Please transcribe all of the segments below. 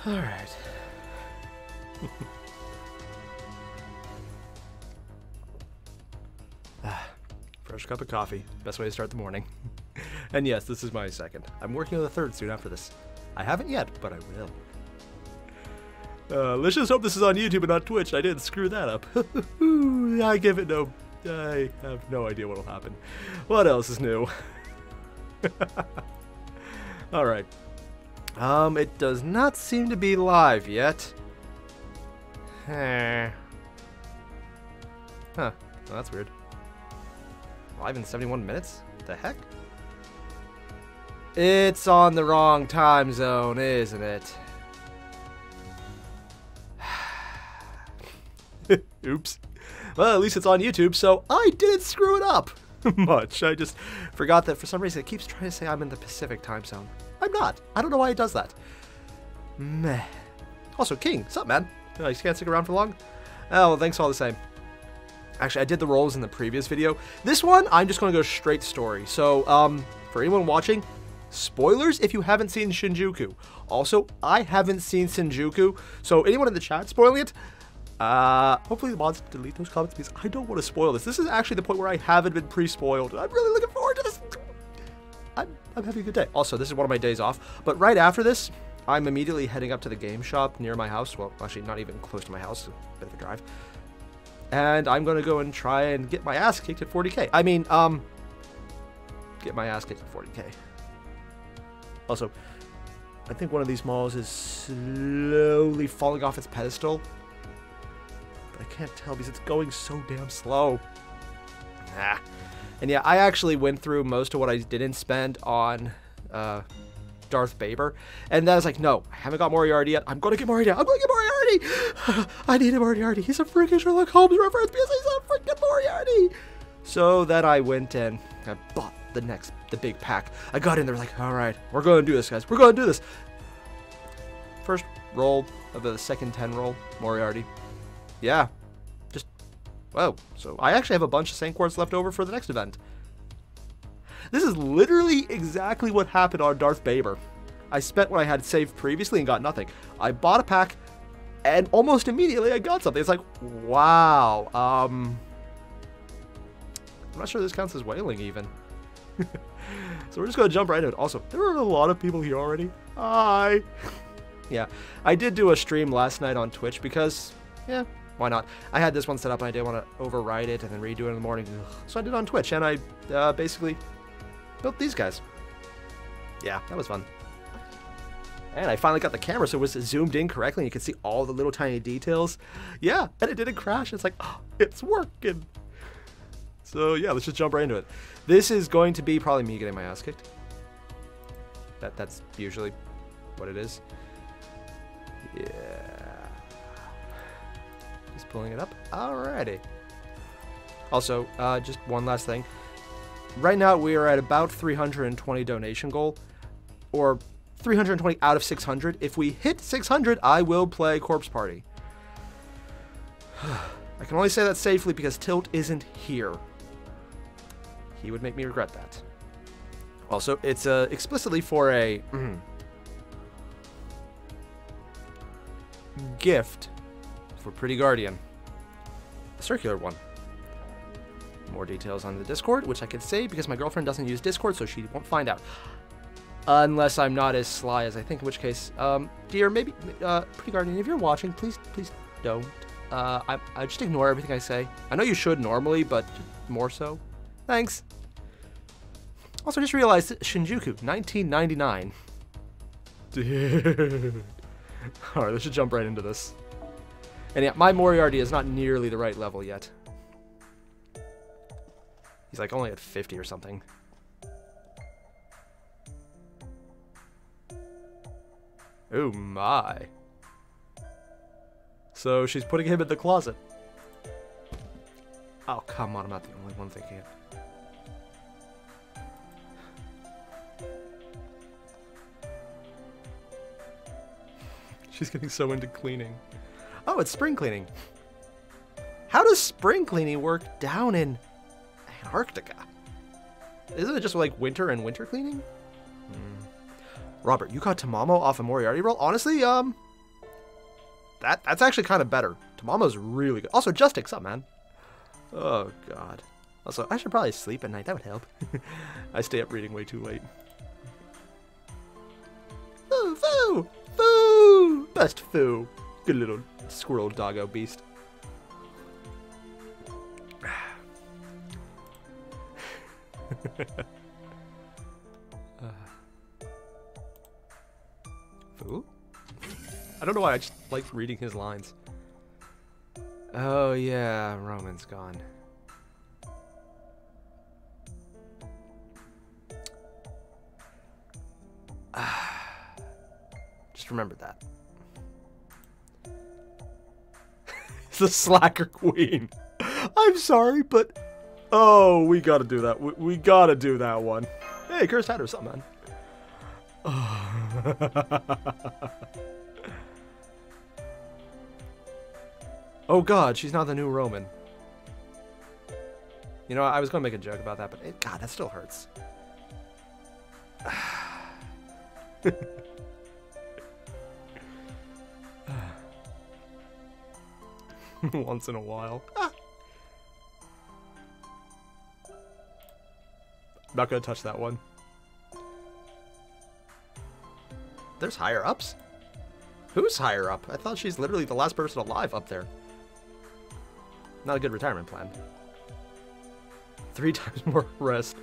Alright. Fresh cup of coffee. Best way to start the morning. And yes, this is my second. I'm working on the third soon after this. I haven't yet, but I will. Let's just hope this is on YouTube and not Twitch. I didn't screw that up. I have no idea what'll happen. What else is new? Alright. It does not seem to be live yet. Huh. Well, that's weird. Live in 71 minutes? The heck? It's on the wrong time zone, isn't it? Oops. Well, at least it's on YouTube, so I didn't screw it up much. I just forgot that for some reason it keeps trying to say I'm in the Pacific time zone. I'm not. I don't know why it does that. Meh. Also, King, what's up, man? You can't stick around for long? Oh, well, thanks all the same. Actually, I did the roles in the previous video. This one, I'm just going to go straight story. So, for anyone watching, spoilers if you haven't seen Shinjuku. Also, I haven't seen Shinjuku, so anyone in the chat spoiling it, hopefully the mods delete those comments because I don't want to spoil this. This is actually the point where I haven't been pre-spoiled, and I'm really looking forward to this. I'm having a good day. Also, this is one of my days off, but right after this, I'm immediately heading up to the game shop near my house. Well, actually, not even close to my house, a bit of a drive. And I'm going to go and try and get my ass kicked at 40k. I mean, get my ass kicked at 40k. Also, I think one of these malls is slowly falling off its pedestal. But I can't tell because it's going so damn slow. Nah. And yeah, I actually went through most of what I didn't spend on Darth Baber. And then I was like, no, I haven't got Moriarty yet. I'm going to get Moriarty. I'm going to get Moriarty. I need a Moriarty. He's a freaking Sherlock Holmes reference because he's a freaking Moriarty. So then I went and I bought the big pack. I got in there like, all right, we're going to do this, guys. We're going to do this. First roll of the second 10 roll, Moriarty. Yeah. Just, whoa. So I actually have a bunch of Saint Quartz left over for the next event. This is literally exactly what happened on Darth Baber. I spent what I had saved previously and got nothing. I bought a pack, and almost immediately I got something. It's like, wow. I'm not sure this counts as whaling even. So we're just going to jump right into it. Also, there are a lot of people here already. Hi. Yeah, I did do a stream last night on Twitch because, yeah, why not? I had this one set up and I didn't want to overwrite it and then redo it in the morning. So I did it on Twitch and I basically built these guys. Yeah, that was fun. And I finally got the camera so it was zoomed in correctly and you could see all the little tiny details. Yeah, and it didn't crash. It's like, oh, it's working. So yeah, let's just jump right into it. This is going to be probably me getting my ass kicked. That's usually what it is. Yeah. Just pulling it up. Alrighty. Also, just one last thing. Right now we are at about 320 donation goal, or 320 out of 600. If we hit 600, I will play Corpse Party. I can only say that safely because Tilt isn't here. He would make me regret that. Also, it's explicitly for a gift for Pretty Guardian. A circular one. More details on the Discord, which I can say because my girlfriend doesn't use Discord, so she won't find out. Unless I'm not as sly as I think, in which case, dear, maybe, Pretty Guardian, if you're watching, please don't. I just ignore everything I say. I know you should normally, but just more so. Thanks. Also, just realized Shinjuku, 1999. Dude. Alright, let's just jump right into this. And yeah, my Moriarty is not nearly the right level yet. He's like only at 50 or something. Oh my. So she's putting him in the closet. Oh, come on, I'm not the only one thinking it. She's getting so into cleaning. Oh, it's spring cleaning. How does spring cleaning work down in Antarctica? Isn't it just like winter and winter cleaning? Robert, you got Tamamo off a Moriarty roll? Honestly, That's actually kind of better. Tamamo's really good. Also, Justix up, man. Oh, God. Also, I should probably sleep at night. That would help. I stay up reading way too late. Foo! Foo! Foo! Best Foo. Good little squirrel doggo beast. Foo? I don't know why I just like reading his lines. Oh yeah, Roman's gone. Just remember that. The slacker queen. I'm sorry, but oh, we gotta do that. We gotta do that one. Hey, Cursed Hat or something, man. Oh God, she's not the new Roman. You know, I was gonna make a joke about that, but God, that still hurts. Once in a while. I'm not gonna touch that one. There's higher ups? Who's higher up? I thought she's literally the last person alive up there. Not a good retirement plan. 3 times more rest.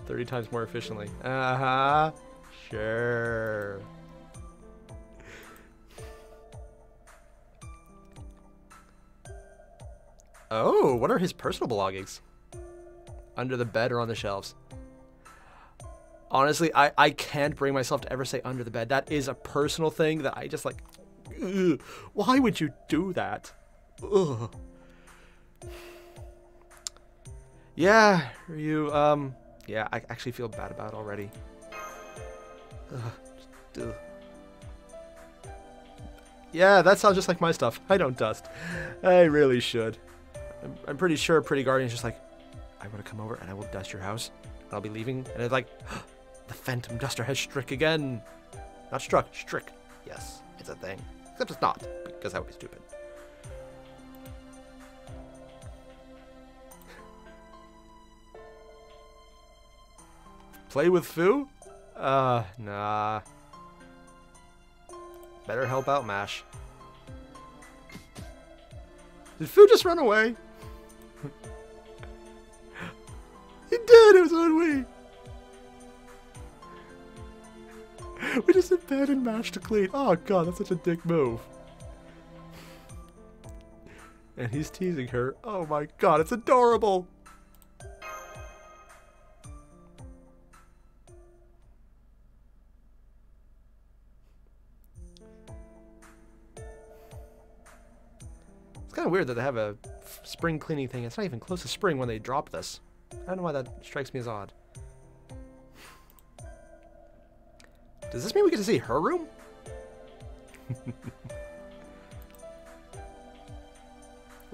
30 times more efficiently. Uh-huh. Sure. Oh, what are his personal belongings? Under the bed or on the shelves? Honestly, I can't bring myself to ever say under the bed. That is a personal thing that I just like... Ugh, why would you do that? Ugh. Yeah, yeah, I actually feel bad about it already. Ugh. Yeah, that sounds just like my stuff. I don't dust. I really should. I'm pretty sure Pretty Guardian's just like, I want to come over and I will dust your house. And I'll be leaving. And it's like, the Phantom Duster has struck again. Not struck, strick. Yes, it's a thing. Except it's not, because that would be stupid. Play with Foo? Nah. Better help out Mash. Did Foo just run away? He did! It was on Wii! We just abandoned Mash to clean. Oh god, that's such a dick move. And he's teasing her. Oh my god, it's adorable! It's kind of weird that they have a spring cleaning thing. It's not even close to spring when they drop this. I don't know why that strikes me as odd. Does this mean we get to see her room?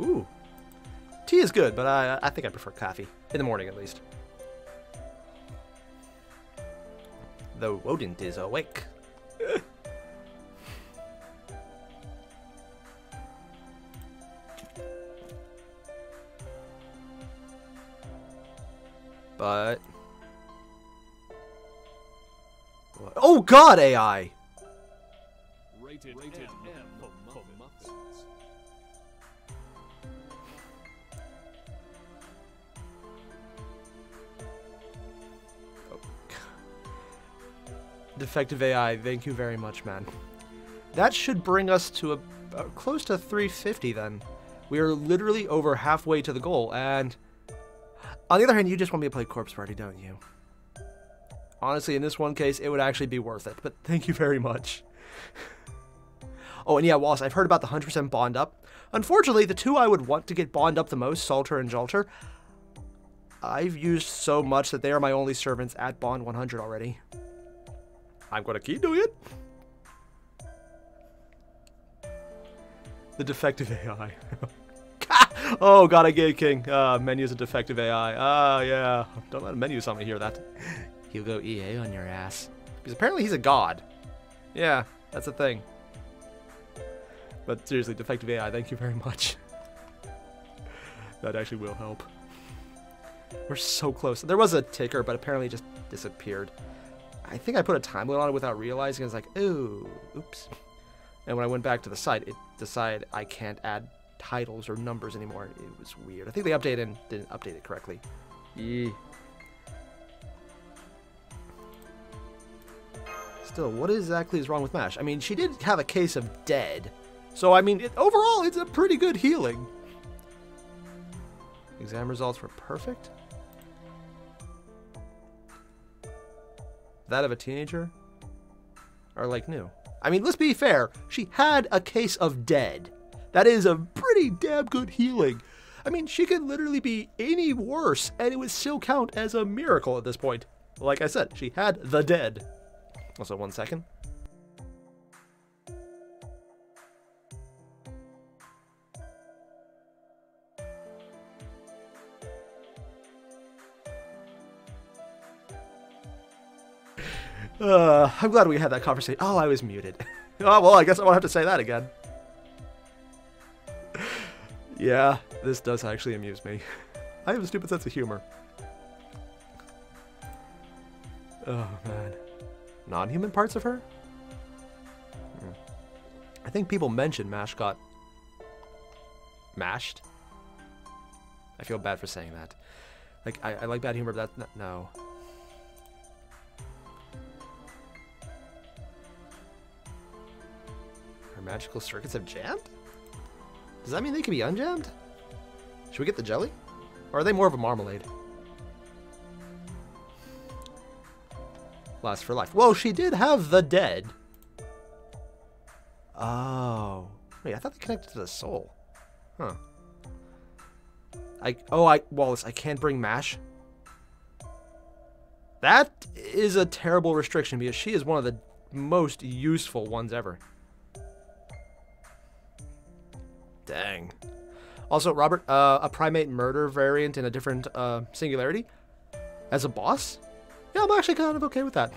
Ooh. Tea is good, but I think I prefer coffee. In the morning, at least. The rodent is awake. But... oh god, AI! Rated M for muffins. Oh. Defective AI, thank you very much, man. That should bring us to close to 350 then. We are literally over halfway to the goal, and... on the other hand, you just want me to play Corpse Party, don't you? Honestly, in this one case, it would actually be worth it, but thank you very much. Oh, and yeah, Wallace, I've heard about the 100% bond up. Unfortunately, the two I would want to get bond up the most, Salter and Jolter, I've used so much that they are my only servants at bond 100 already. I'm going to keep doing it. The defective AI. Oh god, I gay king. Menu's a defective AI. Yeah. Don't let Menu somebody hear that. He'll go EA on your ass. Because apparently he's a god. Yeah, that's a thing. But seriously, defective AI, thank you very much. That actually will help. We're so close. There was a ticker, but apparently it just disappeared. I think I put a time limit on it without realizing. I was like, ooh, oops. And when I went back to the site, it decided I can't add titles or numbers anymore. It was weird. I think they updated and didn't update it correctly. Yeah. Still, what exactly is wrong with MASH? I mean, she did have a case of dead. So, I mean, overall, it's a pretty good healing. Exam results were perfect. That of a teenager? Or, like, new? I mean, let's be fair. She had a case of dead. That is a pretty damn good healing. I mean, she could literally be any worse, and it would still count as a miracle at this point. Like I said, she had the dead. Also, 1 second. I'm glad we had that conversation. Oh, I was muted. Oh, well, I guess I won't have to say that again. Yeah, this does actually amuse me. I have a stupid sense of humor. Oh, man. Non-human parts of her? I think people mentioned MASH got mashed. I feel bad for saying that. Like, I like bad humor, but that's no. Her magical circuits have jammed? Does that mean they can be unjammed? Should we get the jelly? Or are they more of a marmalade? Last for life. Whoa, she did have the dead. Oh. Wait, I thought they connected to the soul. Huh. Wallace, I can't bring MASH. That is a terrible restriction because she is one of the most useful ones ever. Dang. Also, Robert, a primate murder variant in a different singularity as a boss? Yeah, I'm actually kind of okay with that.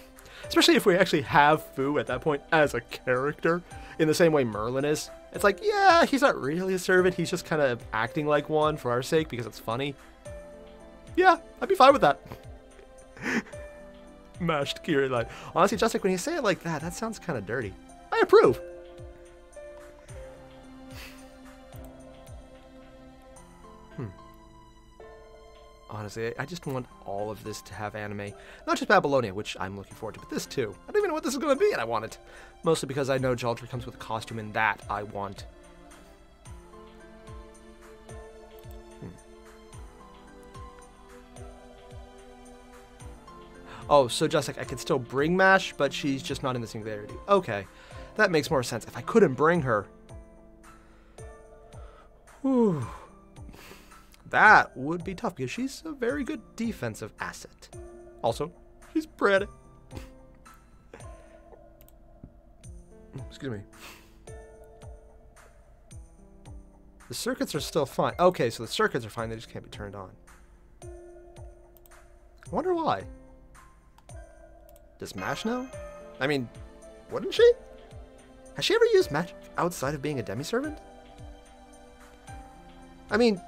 Especially if we actually have Fu at that point as a character in the same way Merlin is. It's like, yeah, he's not really a servant. He's just kind of acting like one for our sake because it's funny. Yeah, I'd be fine with that. Mashed Kiri line. Honestly, just like when you say it like that, that sounds kind of dirty. I approve. Honestly, I just want all of this to have anime. Not just Babylonia, which I'm looking forward to, but this too. I don't even know what this is going to be, and I want it. Mostly because I know Jalter comes with a costume, and that I want. Oh, so just like I could still bring MASH, but she's just not in the singularity. Okay, that makes more sense. If I couldn't bring her... Whew. That would be tough because she's a very good defensive asset. Also, she's pretty. Excuse me. The circuits are still fine. Okay, so the circuits are fine. They just can't be turned on. I wonder why. Does MASH know? I mean, wouldn't she? Has she ever used magic outside of being a demi-servant? I mean...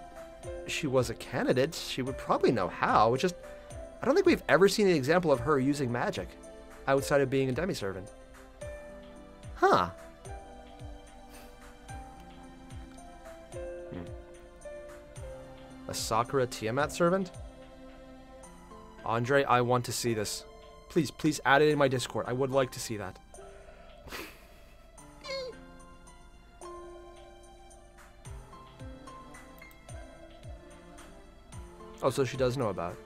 she was a candidate, she would probably know how. It's just, I don't think we've ever seen an example of her using magic outside of being a demi-servant. Huh. A Sakura Tiamat servant? Andre, I want to see this. Please, please add it in my Discord. I would like to see that. Oh, so she does know about it.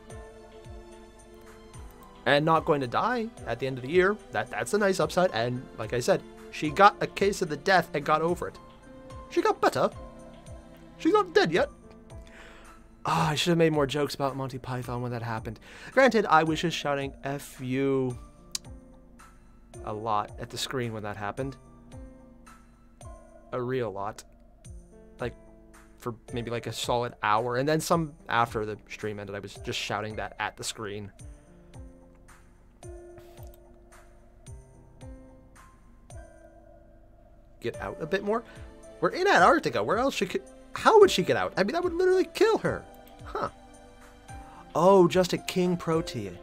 And not going to die at the end of the year. That's a nice upside. And like I said, she got a case of the death and got over it. She got better. She's not dead yet. Ah, I should have made more jokes about Monty Python when that happened. Granted, I was just shouting F you a lot at the screen when that happened. A real lot. Like, for maybe like a solid hour, and then some after the stream ended. I was just shouting that at the screen. Get out a bit more. We're in Antarctica. Where else how would she get out? I mean, that would literally kill her. Huh. Oh, just a king protein.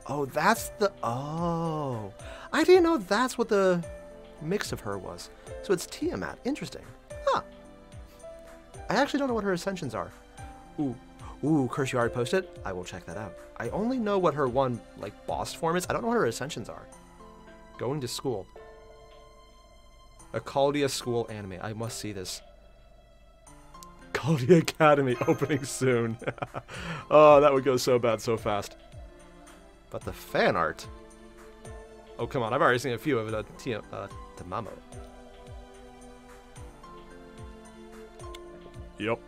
Oh, that's the... Oh. I didn't know that's what the mix of her was. So it's Tiamat. Interesting. Huh. I actually don't know what her ascensions are. Ooh, curse, you already posted? I will check that out. I only know what her one, like, boss form is. I don't know what her ascensions are. Going to school. A Caldia school anime. I must see this. Caldia Academy opening soon. Oh, that would go so bad so fast. But the fan art. Oh, come on. I've already seen a few of it. Tamamo. Yup.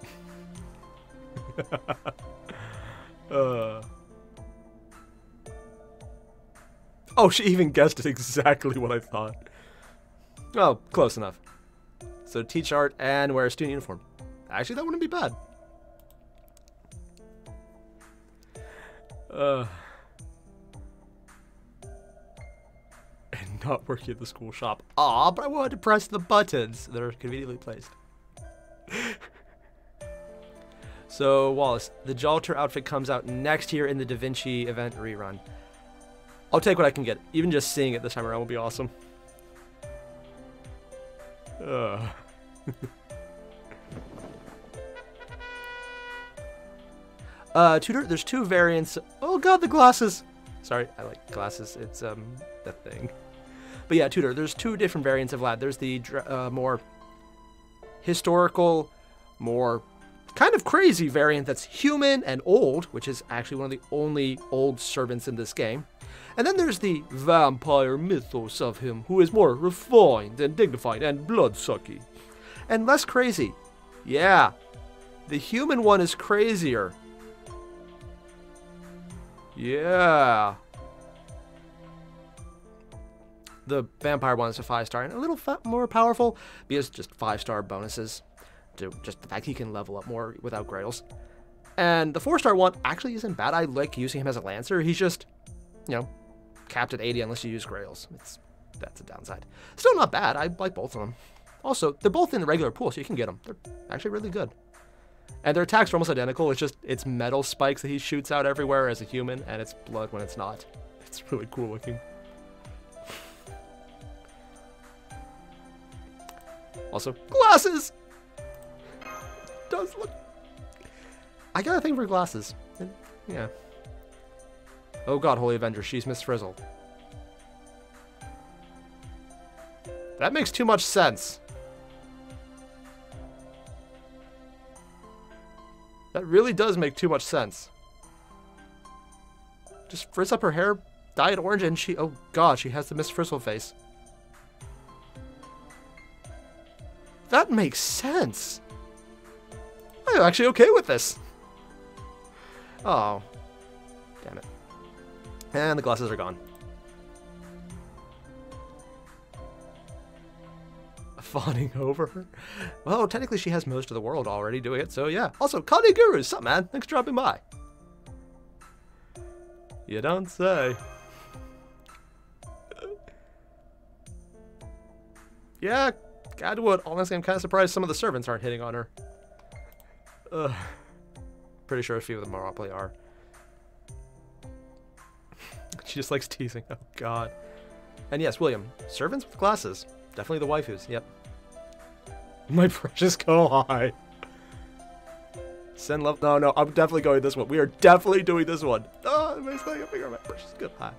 Oh, she even guessed it exactly what I thought. Oh, close enough. So teach art and wear a student uniform. Actually, that wouldn't be bad. And not working at the school shop. Aw, but I wanted to press the buttons that are conveniently placed. So, Wallace, the Jalter outfit comes out next year in the Da Vinci event rerun. I'll take what I can get. Even just seeing it this time around will be awesome. Tutor, there's two variants. Oh god, the glasses! Sorry, I like glasses. It's, the thing. But yeah, Tutor, there's two different variants of Lad. There's the more historical, more kind of crazy variant that's human and old, which is actually one of the only old servants in this game. And then there's the vampire mythos of him, who is more refined and dignified and bloodsucky. And less crazy. Yeah, the human one is crazier. Yeah. The vampire one is a 5-star and a little more powerful because just 5-star bonuses. Just the fact he can level up more without grails. And the 4-star one actually isn't bad. I like using him as a lancer. He's just, you know, capped at 80 unless you use grails. That's a downside. Still not bad. I like both of them. Also, they're both in the regular pool, so you can get them. They're actually really good. And their attacks are almost identical. It's just, it's metal spikes that he shoots out everywhere as a human, and it's blood when it's not. It's really cool looking. Also, glasses! Does look... I got a thing for glasses. Yeah. Oh god, Holy Avenger, she's Miss Frizzle. That makes too much sense. That really does make too much sense. Just frizz up her hair, dye it orange, and she... Oh god, she has the Miss Frizzle face. That makes sense. I'm actually okay with this. Oh. Damn it. And the glasses are gone. Fawning over her? Well, technically she has most of the world already doing it, so yeah. Also, Kali Guru, sup man? Thanks for dropping by. You don't say. Yeah, Gadwood. Honestly, I'm kind of surprised some of the servants aren't hitting on her. Ugh. Pretty sure a few of them probably are. She just likes teasing. Oh, God. And yes, William. Servants with glasses. Definitely the waifus. Yep. My precious Kohai. Send love. No, I'm definitely going this one. We are definitely doing this one. Oh, I'm playing a finger on my precious Kohai.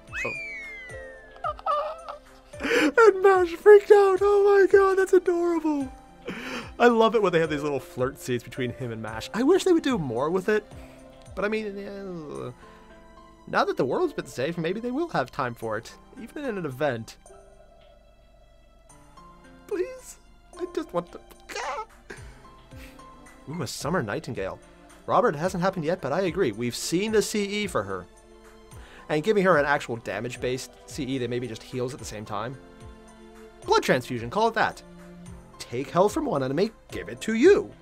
Oh. And Mash freaked out. Oh my god, that's adorable. I love it when they have these little flirt scenes between him and Mash. I wish they would do more with it. But I mean, yeah, now that the world's been safe, maybe they will have time for it. Even in an event. Please? I just want to... Ooh, a summer nightingale. Robert, it hasn't happened yet, but I agree. We've seen the CE for her. And giving her an actual damage-based CE that maybe just heals at the same time. Blood transfusion, call it that. Take health from one enemy, give it to you.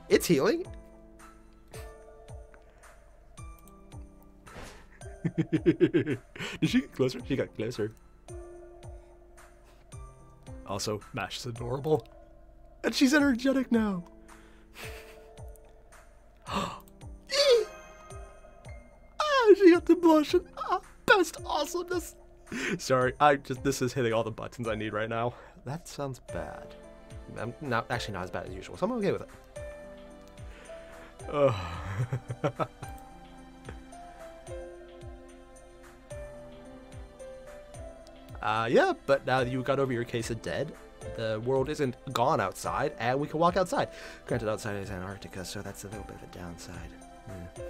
It's healing. Did she get closer? She got closer. Also, Mash is adorable. And she's energetic now. She got the blush. Best awesomeness. Sorry, this is hitting all the buttons I need right now. That sounds bad. Actually not as bad as usual, so I'm okay with it. Yeah, but now that you got over your case of dead, the world isn't gone outside, and we can walk outside. Granted, outside is Antarctica, so that's a little bit of a downside. Yeah.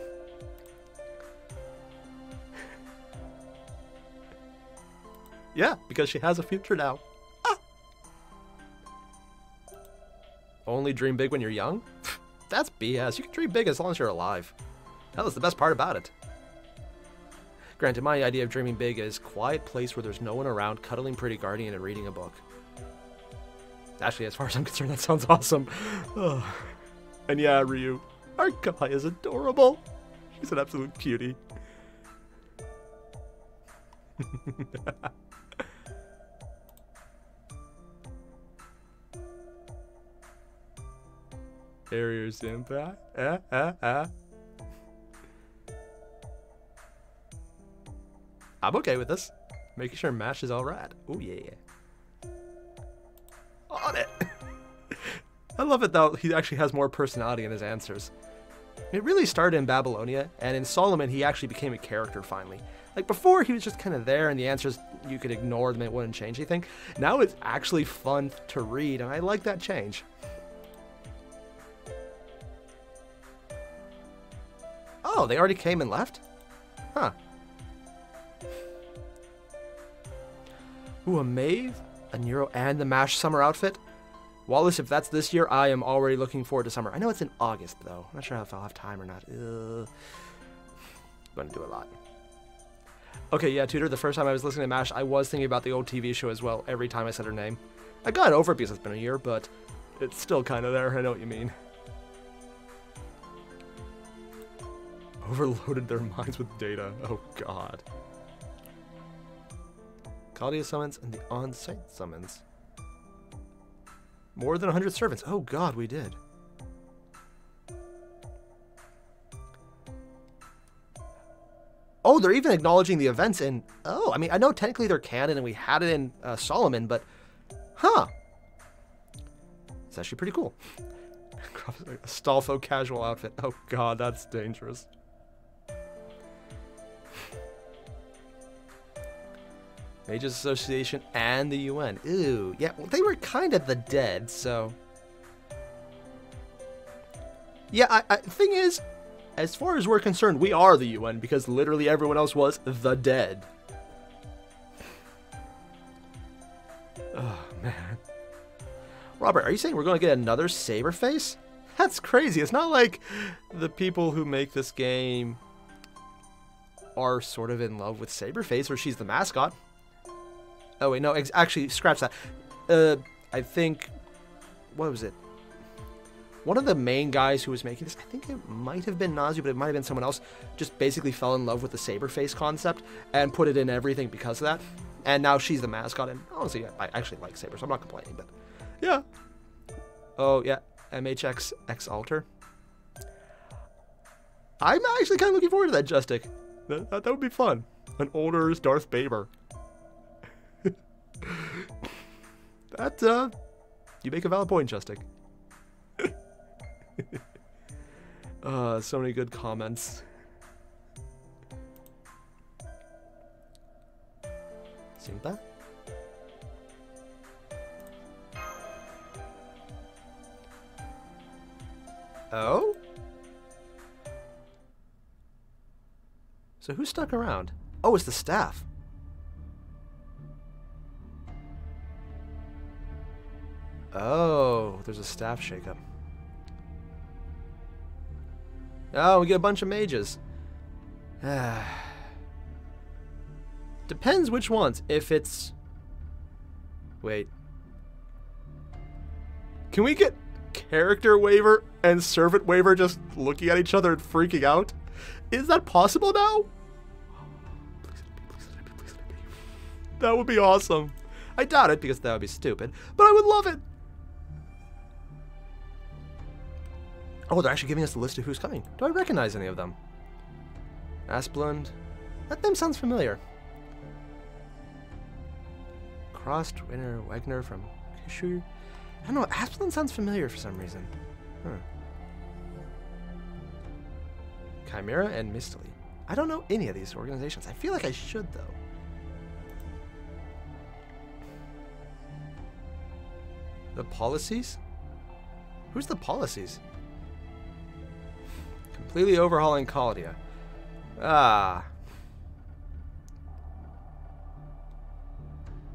Yeah, because she has a future now. Only dream big when you're young? That's BS. You can dream big as long as you're alive. Hell, that's the best part about it. Granted, my idea of dreaming big is quiet place where there's no one around, cuddling pretty guardian and reading a book. Actually, as far as I'm concerned, that sounds awesome. And yeah, Ryu, our guy is adorable. He's an absolute cutie. Airier senpai. I'm okay with this. Making sure MASH is alright. Oh yeah. On it. I love it though. He actually has more personality in his answers. It really started in Babylonia, and in Solomon he actually became a character finally. Like before he was just kind of there and the answers you could ignore them, it wouldn't change anything. Now it's actually fun to read, and I like that change. Oh, they already came and left? Huh. Ooh, a Maeve, a Nero, and the MASH summer outfit? Wallace, if that's this year, I am already looking forward to summer. I know it's in August, though. I'm not sure if I'll have time or not. I'm gonna do a lot. Okay, yeah, Tutor, the first time I was listening to MASH, I was thinking about the old TV show as well, every time I said her name. I got over it because it's been a year, but it's still kind of there. I know what you mean. Overloaded their minds with data. Oh, God. Claudia summons and the on-site summons. More than 100 servants. Oh, God, we did. Oh, they're even acknowledging the events in... Oh, I mean, I know technically they're canon and we had it in Solomon, but... Huh. It's actually pretty cool. A Stalfo casual outfit. Oh, God, that's dangerous. Mages Association and the UN. Ooh, yeah, well, they were kind of the dead, so... Yeah, thing is, as far as we're concerned, we are the UN, because literally everyone else was the dead. Oh, man. Robert, are you saying we're going to get another Saberface? That's crazy. It's not like the people who make this game are sort of in love with Saberface, or she's the mascot. Oh, wait, no, actually, scratch that. I think, what was it? One of the main guys who was making this, I think it might have been Nazu, but it might have been someone else, just basically fell in love with the Saberface concept and put it in everything because of that. And now she's the mascot, and honestly, I actually like Saber, so I'm not complaining, but yeah. Oh, yeah, MHX X Alter. I'm actually kind of looking forward to that, Justic. That would be fun. An older Darth Baber. That, you make a valid point, Justic. So many good comments. Simpa? Oh? So who stuck around? Oh, it's the staff. Oh, there's a staff shakeup. Oh, we get a bunch of mages. Depends which ones. If it's... Wait. Can we get character waiver and servant waiver just looking at each other and freaking out? Is that possible now? Please let it be, please let it be. That would be awesome. I doubt it because that would be stupid, but I would love it. Oh, they're actually giving us the list of who's coming. Do I recognize any of them? Asplund. That name sounds familiar. Crossed Winner Wagner from Kishu. I don't know. Asplund sounds familiar for some reason. Huh. Chimera and Mistily. I don't know any of these organizations. I feel like I should, though. The Policies? Who's the Policies? Completely overhauling Caldia. Ah.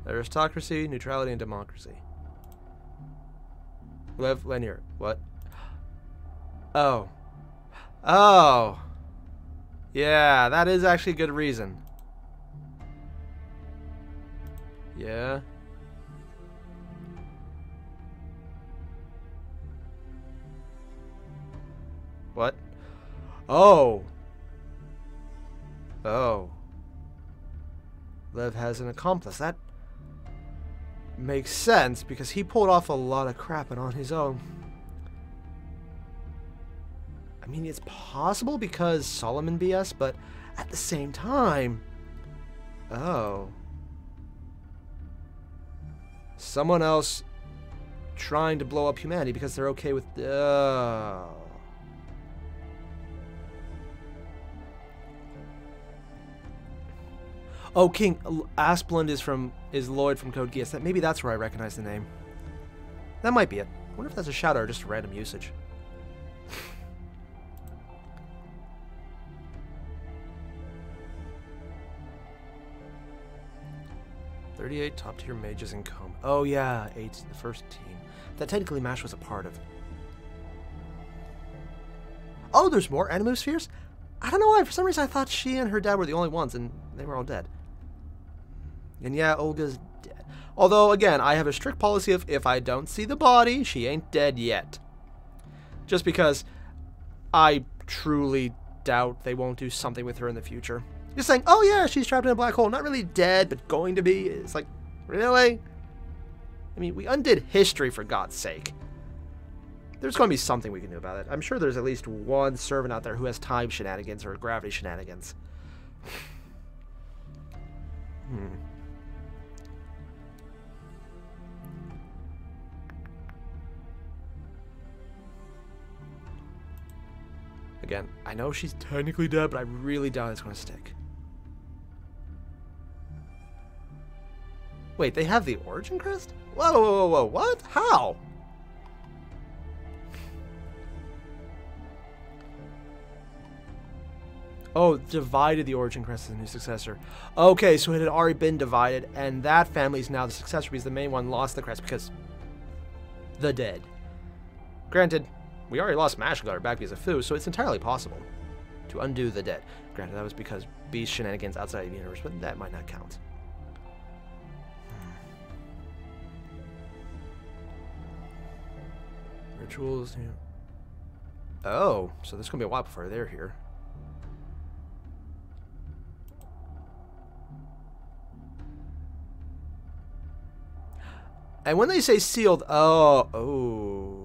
Aristocracy, neutrality, and democracy. Lev Lanier. What? Oh. Oh. Yeah, that is actually a good reason. Yeah. What? Oh. Oh. Lev has an accomplice. That makes sense because he pulled off a lot of crap and on his own. I mean, it's possible because Solomon BS, but at the same time... Oh. Someone else trying to blow up humanity because they're okay with... Oh, King Asplund is Lloyd from Code Geass. Maybe that's where I recognize the name. That might be it. I wonder if that's a shout out or just a random usage. 38 top tier mages in Coma. Oh yeah, 8's the first team that technically MASH was a part of. Oh, there's more Animospheres? I don't know why. For some reason I thought she and her dad were the only ones and they were all dead. And yeah, Olga's dead. Although, again, I have a strict policy of if I don't see the body, she ain't dead yet. Just because I truly doubt they won't do something with her in the future. Just saying, oh yeah, she's trapped in a black hole. Not really dead, but going to be. It's like, really? I mean, we undid history, for God's sake. There's going to be something we can do about it. I'm sure there's at least one servant out there who has time shenanigans or gravity shenanigans. Again, I know she's technically dead, but I really doubt it's going to stick. Wait, they have the origin crest? Whoa, whoa, whoa, whoa, what? How? Oh, divided the origin crest as a new successor. Okay, so it had already been divided, and that family is now the successor because the main one lost the crest because the dead. Granted, we already lost Mash and got her back because of Fu, so it's entirely possible to undo the dead. Granted, that was because Beast shenanigans outside of the universe, but that might not count. Rituals. Yeah. Oh, so this is going to be a while before they're here. And when they say sealed, oh.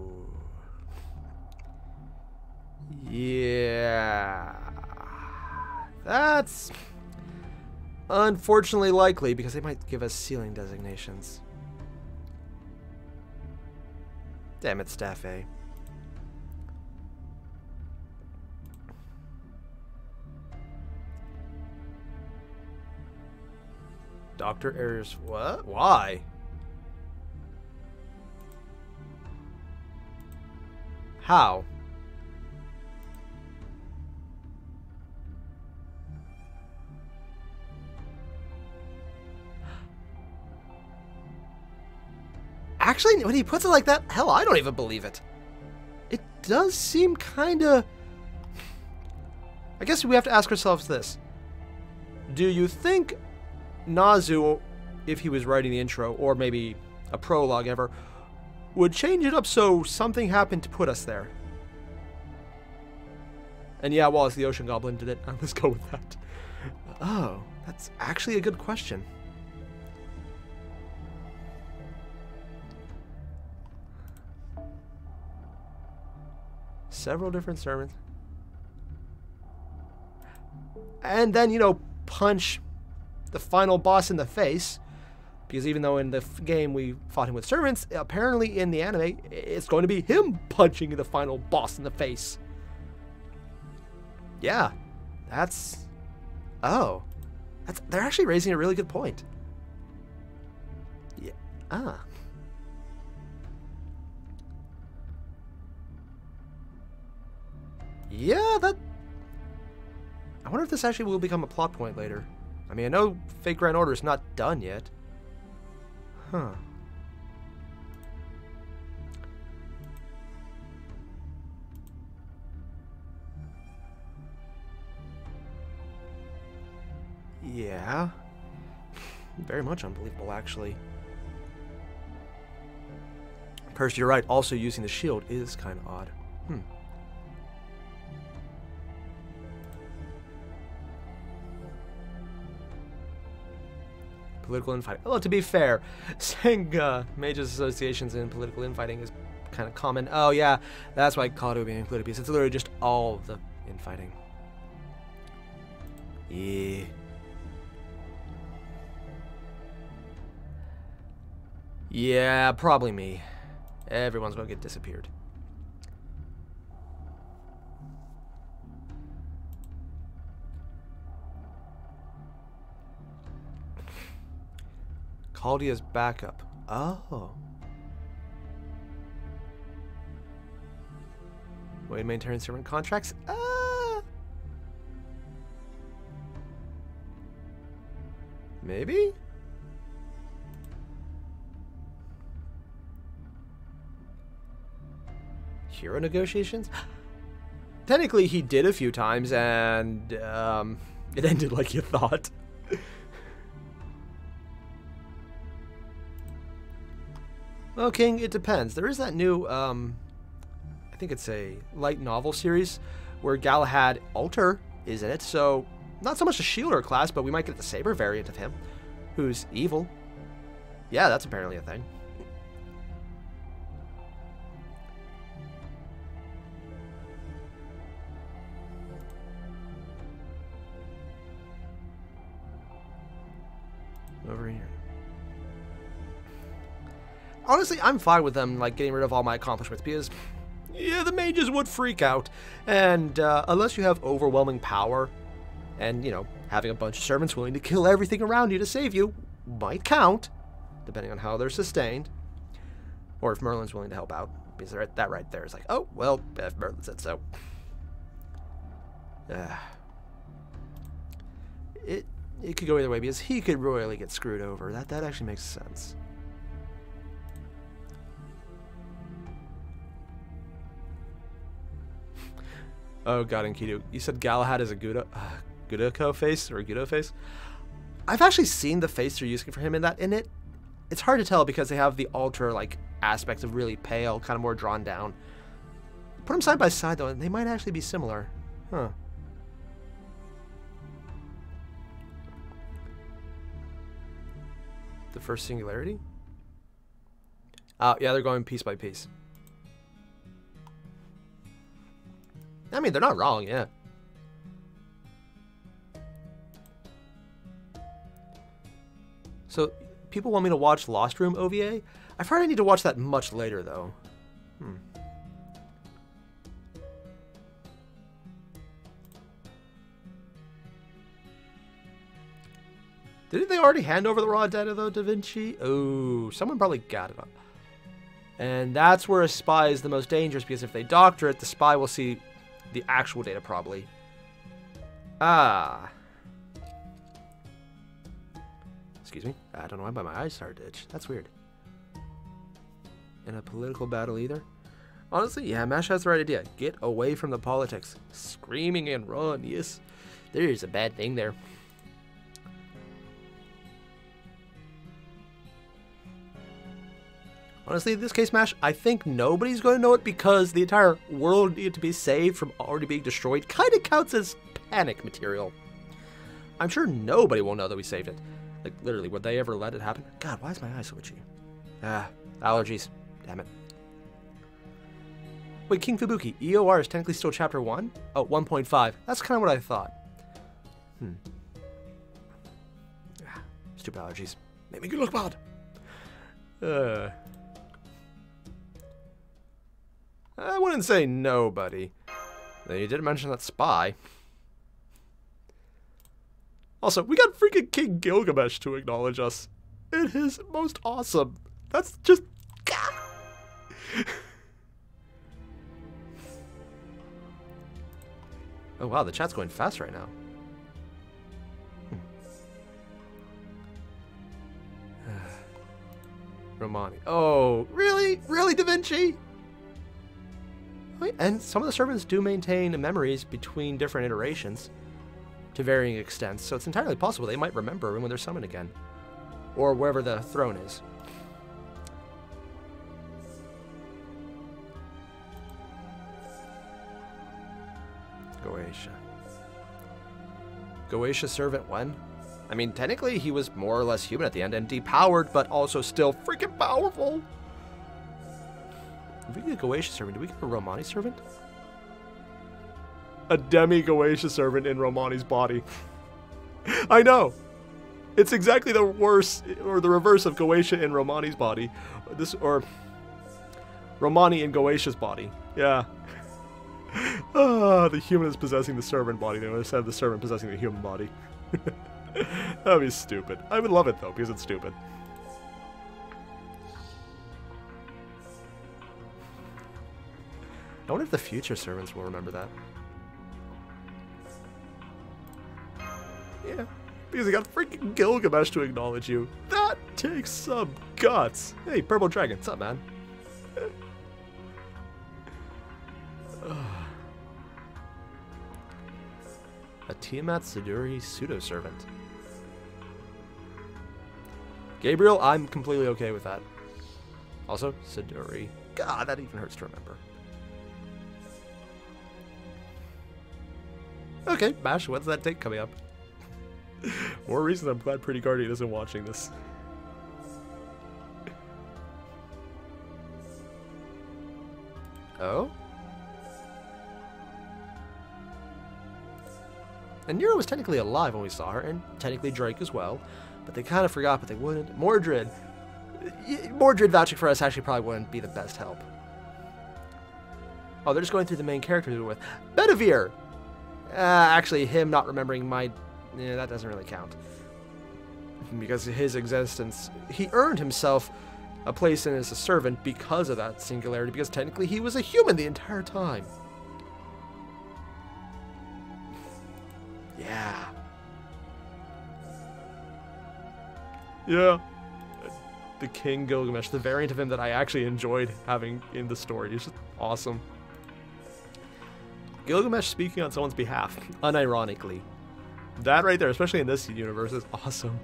Yeah. That's unfortunately likely because they might give us sealing designations. Damn it, Staff A. Dr. Airier's what? Why? How? Actually, when he puts it like that, hell, I don't even believe it. It does seem kinda... I guess we have to ask ourselves this. Do you think Nazu, if he was writing the intro, or maybe a prologue ever, would change it up so something happened to put us there? And yeah, Wallace the Ocean Goblin did it. Let's go with that. Oh, that's actually a good question. Several different sermons. And then, you know, punch the final boss in the face. Because even though in the game we fought him with servants, apparently in the anime, it's going to be him punching the final boss in the face. Yeah. That's... Oh. They're actually raising a really good point. Yeah. Ah. Yeah, that... I wonder if this actually will become a plot point later. I mean, I know Fake Grand Order is not done yet. Huh. Yeah. Very much unbelievable, actually. Percy, you're right. Also, using the shield is kind of odd. Political infighting. Well, to be fair, saying mages associations in political infighting is kind of common. Oh, yeah, that's why I call it being included, because it's literally just all of the infighting. Yeah. Yeah, probably me. Everyone's gonna get disappeared. Caldia's backup. Oh. Way to maintain servant contracts? Maybe? Hero negotiations? Technically, he did a few times, and it ended like you thought. Well, King, it depends. There is that new, I think it's a light novel series where Galahad Alter is in it, so not so much a Shielder class, but we might get the Saber variant of him, who's evil. Yeah, that's apparently a thing. Over here. Honestly, I'm fine with them like getting rid of all my accomplishments because, yeah, the mages would freak out, and unless you have overwhelming power, and you know, having a bunch of servants willing to kill everything around you to save you might count, depending on how they're sustained, or if Merlin's willing to help out. Because that right there is like, oh well, if Merlin said so. It could go either way because he could royally get screwed over. That actually makes sense. Oh god, Enkidu, you said Galahad is a Gudako face or a Gudo face? I've actually seen the face they're using for him in that. It's hard to tell because they have the altar like aspect of really pale, kind of more drawn down. Put them side by side though, and they might actually be similar. Huh. The first Singularity? Oh, yeah, they're going piece by piece. I mean, they're not wrong, yeah. So, people want me to watch Lost Room OVA? I've heard I need to watch that much later, though. Didn't they already hand over the raw data, though, Da Vinci? Oh, someone probably got it. And that's where a spy is the most dangerous, because if they doctor it, the spy will see the actual data, probably. Ah. Excuse me. I don't know why my eyes started to itch. That's weird. In a political battle, either? Honestly, yeah, Mash has the right idea. Get away from the politics. Screaming and run, yes. There's a bad thing there. Honestly, in this case, Mash, I think nobody's going to know it because the entire world needed to be saved from already being destroyed. Kind of counts as panic material. I'm sure nobody will know that we saved it. Like, literally, would they ever let it happen? God, why is my eye so itchy? Ah, allergies. Damn it. Wait, King Fubuki, EOR is technically still chapter 1? Oh, 1.5. That's kind of what I thought. Stupid allergies. Make me look bad. I wouldn't say nobody. Though you did mention that spy. Also, we got freaking King Gilgamesh to acknowledge us. It is most awesome. That's just... Oh wow, the chat's going fast right now. Romani. Oh, really? Really, Da Vinci? And some of the servants do maintain memories between different iterations to varying extents, so it's entirely possible they might remember when they're summoned again. Or wherever the throne is. Goetia. Goetia servant when? I mean, technically he was more or less human at the end and depowered, but also still freaking powerful. If we get a Goetia servant, do we get a Romani servant? A demi-Goetia servant in Romani's body. I know! It's exactly the worst, or the reverse of Goetia in Romani's body. Or Romani in Goetia's body. Yeah. The human is possessing the servant body, though, instead of the servant possessing the human body. That'd be stupid. I would love it, though, because it's stupid. I wonder if the future servants will remember that. Yeah, because I got freaking Gilgamesh to acknowledge you. That takes some guts. Hey, Purple Dragon, what's up, man? A Tiamat Siduri pseudo-servant. Gabriel, I'm completely okay with that. Also, Siduri. God, that even hurts to remember. Okay, Bash, when's that date coming up? More reasons I'm glad Pretty Guardian isn't watching this. Oh? And Nero was technically alive when we saw her, and technically Drake as well, but they kind of forgot, but they wouldn't. Mordred vouching for us actually probably wouldn't be the best help. Oh, they're just going through the main characters we're with. Bedivere! Actually, him not remembering my... Yeah, that doesn't really count. Because his existence... He earned himself a place in as a servant because of that singularity, because technically he was a human the entire time. Yeah. Yeah. The King Gilgamesh, the variant of him that I actually enjoyed having in the story. It's just awesome. Gilgamesh speaking on someone's behalf, unironically. That right there, especially in this universe, is awesome.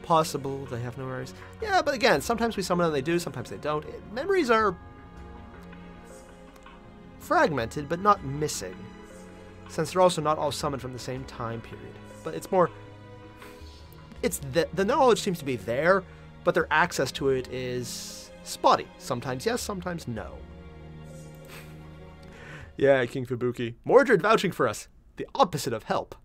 Possible they have no memories. Yeah, but again, sometimes we summon them, they do, sometimes they don't. Memories are fragmented, but not missing. Since they're also not all summoned from the same time period. But it's more... It's the knowledge seems to be there, but their access to it is spotty. Sometimes yes, sometimes no. Yeah, King Fubuki. Mordred vouching for us. The opposite of help.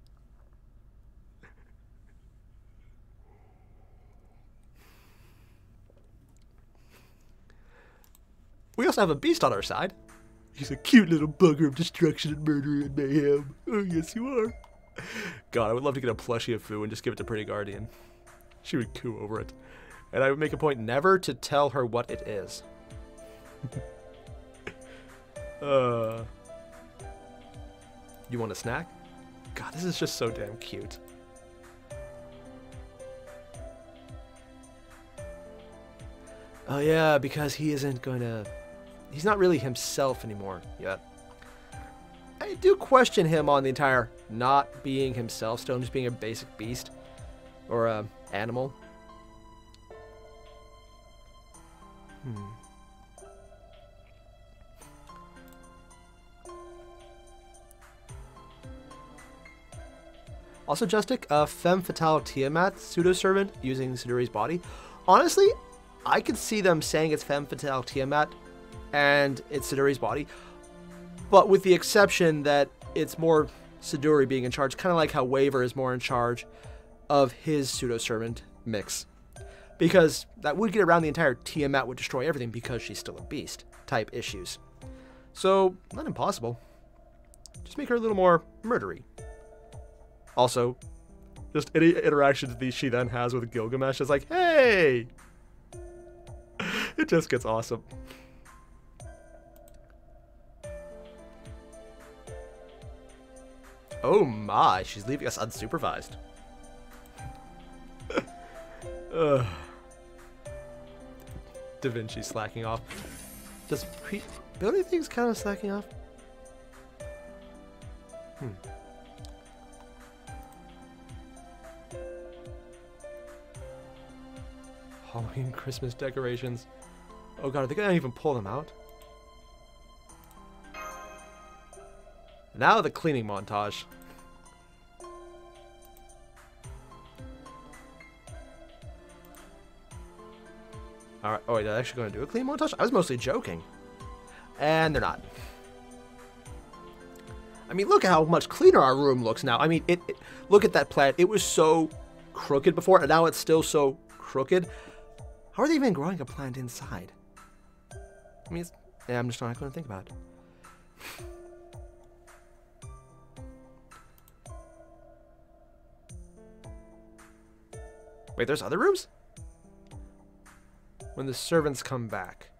We also have a beast on our side. He's a cute little bugger of destruction and murder and mayhem. Oh, yes, you are. God, I would love to get a plushie of Fu and just give it to Pretty Guardian. She would coo over it. And I would make a point never to tell her what it is. You want a snack? God, this is just so damn cute. Oh yeah, because he isn't going to... He's not really himself anymore yet. I do question him on the entire not being himself, still just being a basic beast. Or a animal. Also, Justic, femme fatale Tiamat pseudo-servant using Siduri's body. Honestly, I could see them saying it's femme fatale Tiamat and it's Siduri's body, but with the exception that it's more Siduri being in charge, kind of like how Waver is more in charge of his pseudo-servant mix. Because that would get around the entire Tiamat would destroy everything because she's still a beast type issues. So, not impossible. Just make her a little more murdery. Also, just any interactions that she then has with Gilgamesh is like, hey! It just gets awesome. Oh my, she's leaving us unsupervised. Da Vinci's slacking off. Does building things kind of slacking off? Halloween, Christmas decorations. Oh god, are they gonna even pull them out? Now the cleaning montage. Alright, oh wait, they're actually going to do a clean montage? I was mostly joking. And they're not. I mean, look at how much cleaner our room looks now. I mean, look at that plant. It was so crooked before, and now it's still so crooked. How are they even growing a plant inside? I mean, yeah, I'm just not going to think about it. Wait, there's other rooms? When the servants come back.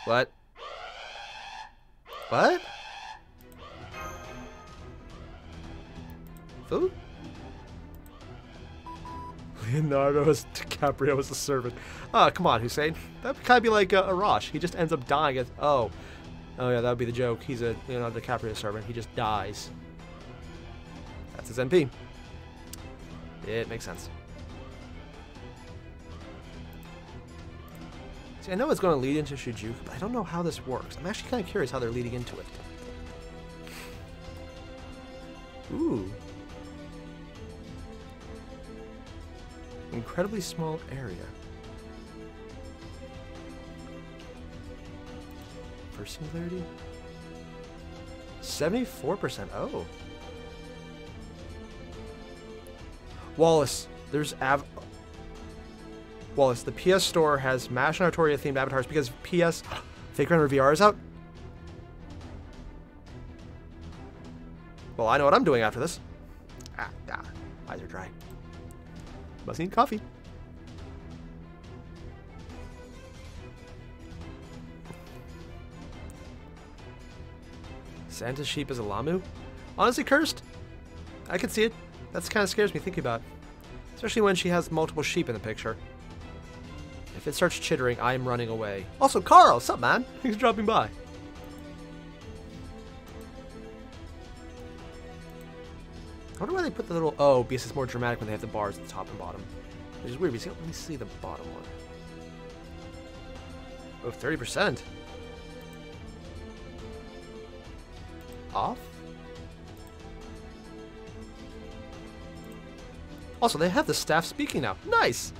What? What? Food? Leonardo as DiCaprio as a servant. Oh, come on, Hussein. That would kind of be like Arash. He just ends up dying as... Oh. Oh, yeah, that would be the joke. He's a Leonardo DiCaprio servant. He just dies. That's his NP. It makes sense. See, I know it's going to lead into Shinjuku, but I don't know how this works. I'm actually kind of curious how they're leading into it. Ooh. Incredibly small area. For Singularity? 74%. Oh. Wallace, there's Wallace, the PS Store has MASH and Artoria themed avatars because PS Fake Render VR is out. Well, I know what I'm doing after this. Eyes are dry. Must need coffee. Santa's sheep is a Lamu? Honestly, cursed? I can see it. That kind of scares me thinking about it. Especially when she has multiple sheep in the picture. If it starts chittering, I am running away. Also, Carl, what's up, man? Thanks for dropping by. I wonder why they put the little... Oh, because it's more dramatic when they have the bars at the top and bottom. Which is weird, because let me see the bottom one. Oh, 30%. Off? Also, they have the staff speaking now. Nice!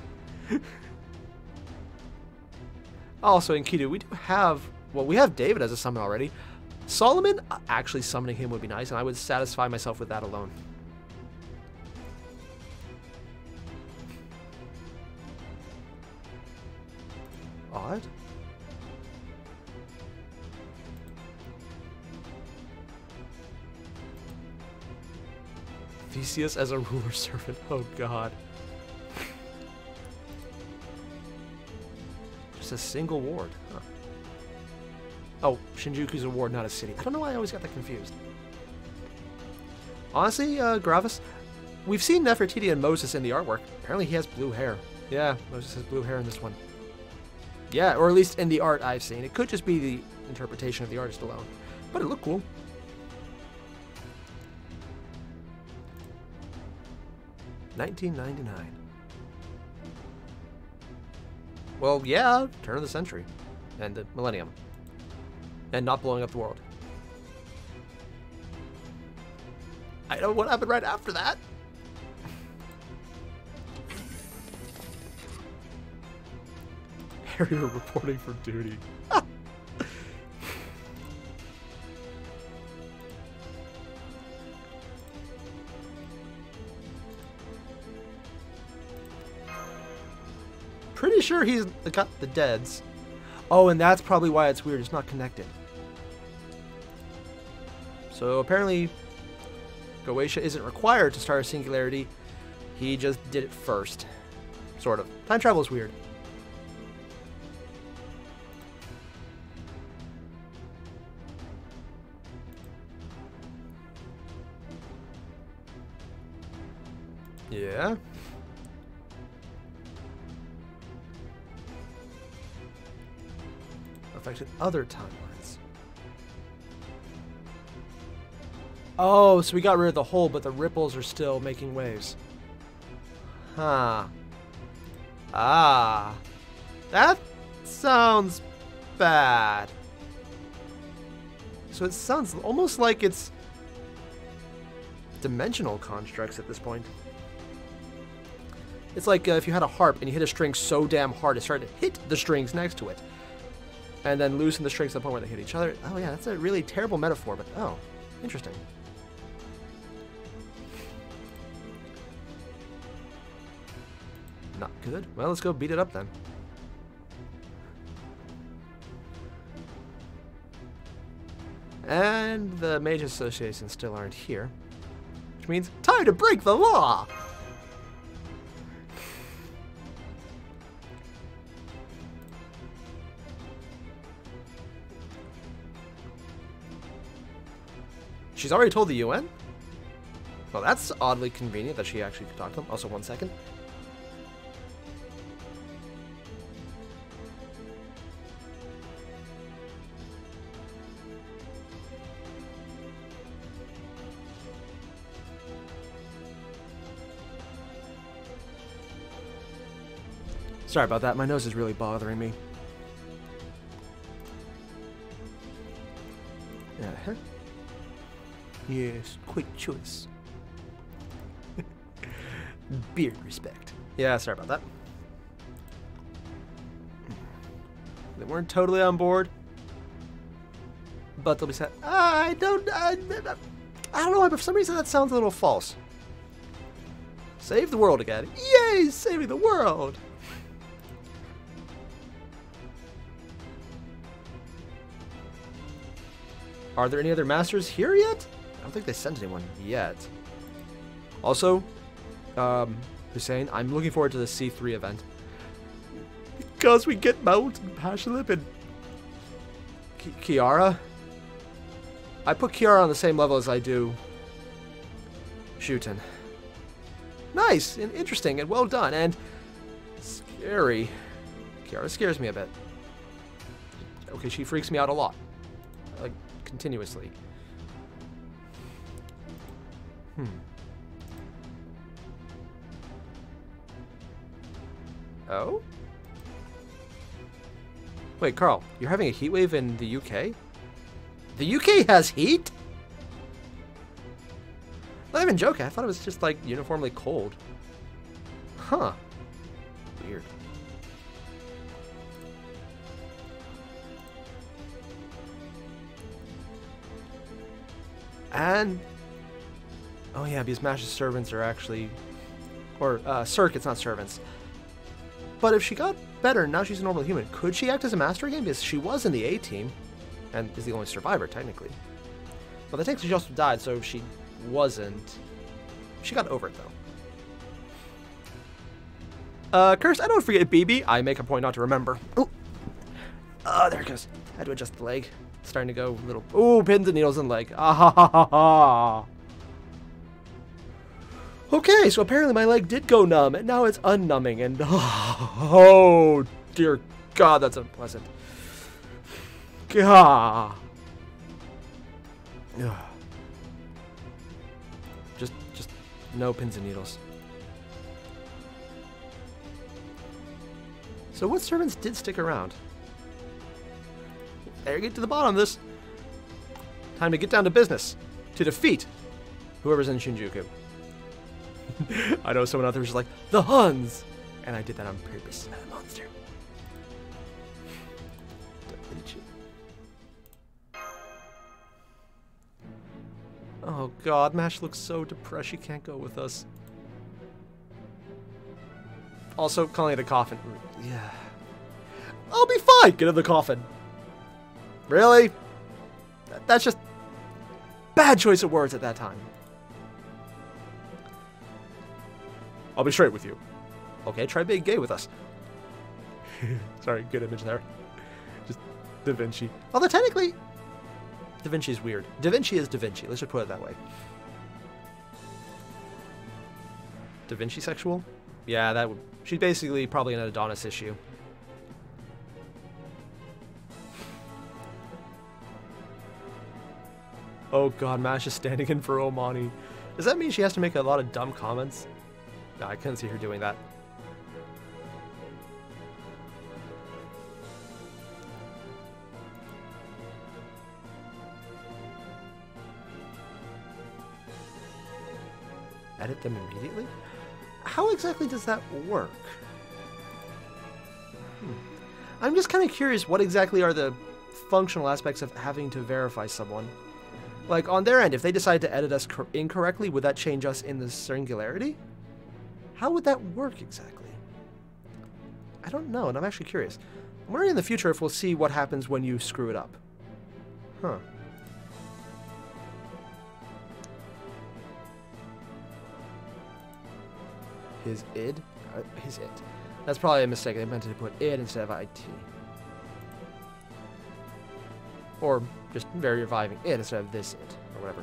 Also, in Kidu, we do have... Well, we have David as a summon already. Solomon, actually summoning him would be nice, and I would satisfy myself with that alone. Odd. Theseus as a ruler servant. Oh, God. Just a single ward. Huh. Oh, Shinjuku's a ward, not a city. I don't know why I always got that confused. Honestly, Gravis, we've seen Nefertiti and Moses in the artwork. Apparently he has blue hair. Yeah, Moses has blue hair in this one. Yeah, or at least in the art I've seen. It could just be the interpretation of the artist alone. But it looked cool. $19.99. Well, yeah, turn of the century. And the millennium. And not blowing up the world. I know what happened right after that. Airier reporting for duty. Pretty sure he's got the deads. Oh, and that's probably why it's weird. It's not connected. So apparently, Goetia isn't required to start a Singularity. He just did it first. Sort of. Time travel is weird. Yeah. Affected other timelines. Oh, so we got rid of the hole, but the ripples are still making waves. Huh. Ah. That sounds bad. So it sounds almost like it's dimensional constructs at this point. It's like if you had a harp and you hit a string so damn hard it started to hit the strings next to it. And then loosen the strings to the point where they hit each other. Oh yeah, that's a really terrible metaphor, but oh, interesting. Not good. Well, let's go beat it up then. And the Mage Association still aren't here. Which means time to break the law! She's already told the UN? Well, that's oddly convenient that she actually could talk to them. Also, 1 second. Sorry about that. My nose is really bothering me. Uh-huh. Yes, quick choice. Beard respect. Yeah, sorry about that. They weren't totally on board, but they'll be sad. I don't know why, but for some reason that sounds a little false. Save the world again. Yay, saving the world! Are there any other masters here yet? I don't think they sent anyone yet. Also, Hussein, I'm looking forward to the C3 event. Because we get Mount and Pashalip and Kiara. I put Kiara on the same level as I do Shuten. Nice and interesting and well done and scary. Kiara scares me a bit. Okay, she freaks me out a lot. Like, continuously. Oh? Wait, Carl, you're having a heat wave in the UK? The UK has heat? Not even joking, I thought it was just like uniformly cold. Huh. Weird. And oh yeah, because Mash's servants are actually, or circuits, not servants. But if she got better, now she's a normal human, could she act as a master again? Because she was in the A team, and is the only survivor, technically. Well, technically she also died, so she wasn't. She got over it, though. Curse, I don't forget BB. I make a point not to remember. Oh, there it goes. Had to adjust the leg. It's starting to go a little. Ooh, pins and needles in leg. Ah ha ha ha ha. Okay, so apparently my leg did go numb, and now it's unnumbing, and oh dear God, that's unpleasant. Gah. Just no pins and needles. So what servants did stick around? There, get to the bottom of this. Time to get down to business. To defeat whoever's in Shinjuku. I know someone out there was just like, the Huns! And I did that on purpose. I'm a monster. Da Vinci. Oh god, Mash looks so depressed she can't go with us. Also, calling it a coffin. Yeah. I'll be fine! Get in the coffin. Really? That's just bad choice of words at that time. I'll be straight with you. Okay, try being gay with us. Sorry, good image there. Just Da Vinci. Although technically, Da Vinci is weird. Da Vinci is Da Vinci. Let's just put it that way. Da Vinci sexual? Yeah, that would. She's basically probably an Adonis issue. Oh god, Mash is standing in for Omani. Does that mean she has to make a lot of dumb comments? No, I couldn't see her doing that. Edit them immediately? How exactly does that work? I'm just kind of curious, what exactly are the functional aspects of having to verify someone? Like, on their end, if they decide to edit us incorrectly, would that change us in the Singularity? How would that work exactly? I don't know, and I'm actually curious. I'm wondering in the future if we'll see what happens when you screw it up. Huh. His id? His it. That's probably a mistake. They meant to put id instead of it. Or just very reviving it instead of this it, or whatever.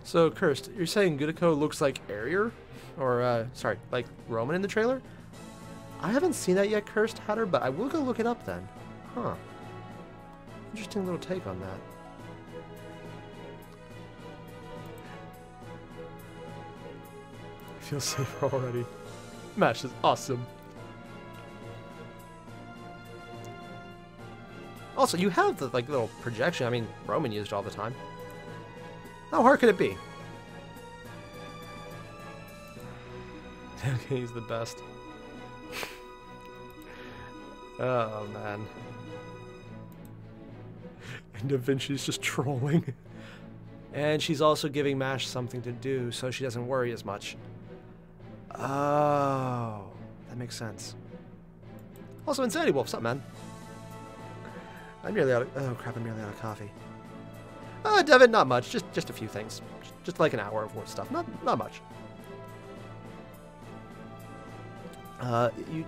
So, Cursed, you're saying Gudiko looks like Airier? Or, sorry, like Roman in the trailer? I haven't seen that yet, Cursed Hatter, but I will go look it up then. Huh. Interesting little take on that. I feel safer already. Mash is awesome. Also, you have the like little projection. I mean, Roman used all the time. How hard could it be? Okay, he's the best. Oh, man. And Da Vinci's just trolling. And she's also giving Mash something to do so she doesn't worry as much. Oh, that makes sense. Also, Insanity Wolf, what's up, man? I'm nearly out of... Oh, crap, I'm nearly out of coffee. Devin, not much. Just a few things. Just like an hour of work stuff. Not much.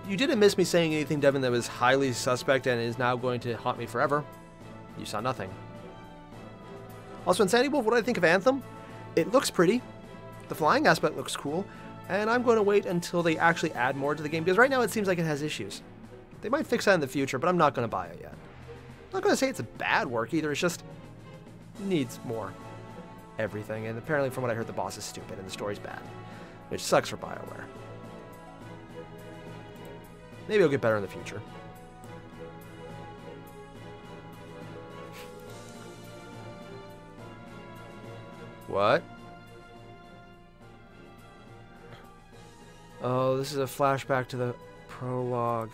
You didn't miss me saying anything, Devin, that was highly suspect and is now going to haunt me forever. You saw nothing. Also, Insanity Wolf, what do I think of Anthem? It looks pretty. The flying aspect looks cool. And I'm going to wait until they actually add more to the game, because right now it seems like it has issues. They might fix that in the future, but I'm not going to buy it yet. I'm not going to say it's a bad work either, it's just needs more everything. And apparently from what I heard, the boss is stupid and the story's bad, which sucks for BioWare. Maybe it'll get better in the future. What? Oh, this is a flashback to the prologue.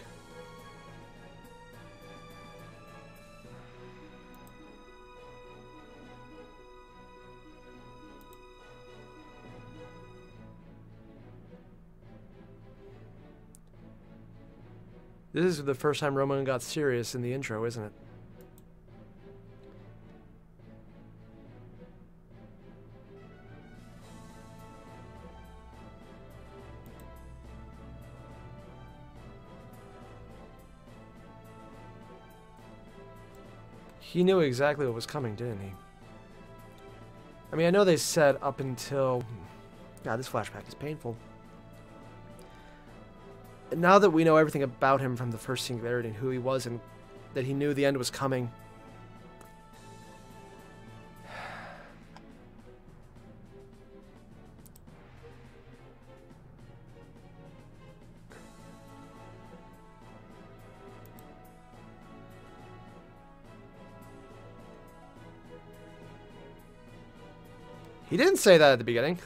This is the first time Roman got serious in the intro, isn't it? He knew exactly what was coming, didn't he? I mean, I know they said up until... God, this flashback is painful. Now that we know everything about him from the first Singularity and who he was and that he knew the end was coming... He didn't say that at the beginning.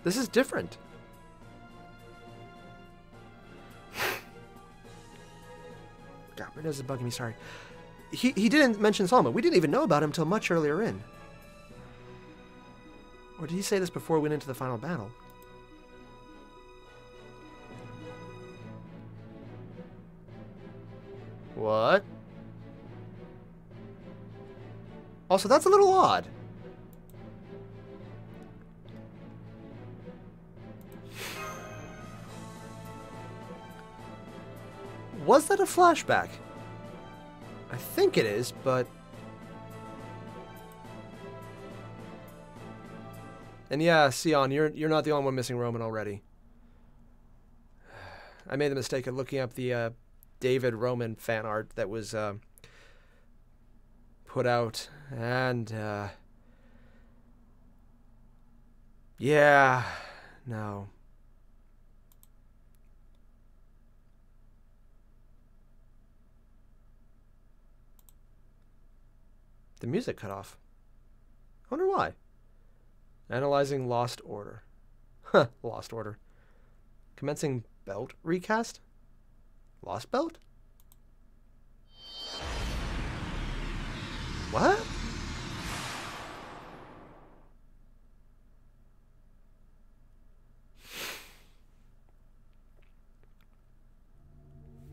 This is different. God, my nose is bugging me, sorry. He didn't mention Solomon. We didn't even know about him until much earlier in. Or did he say this before we went into the final battle? What? Also, that's a little odd. Was that a flashback? I think it is, but... And yeah, Sion, you're not the only one missing Roman already. I made the mistake of looking up the David Roman fan art that was put out, and yeah, no. The music cut off. I wonder why. Analyzing Lost Order. Huh, Lost Order. Commencing belt recast? Lost belt? What?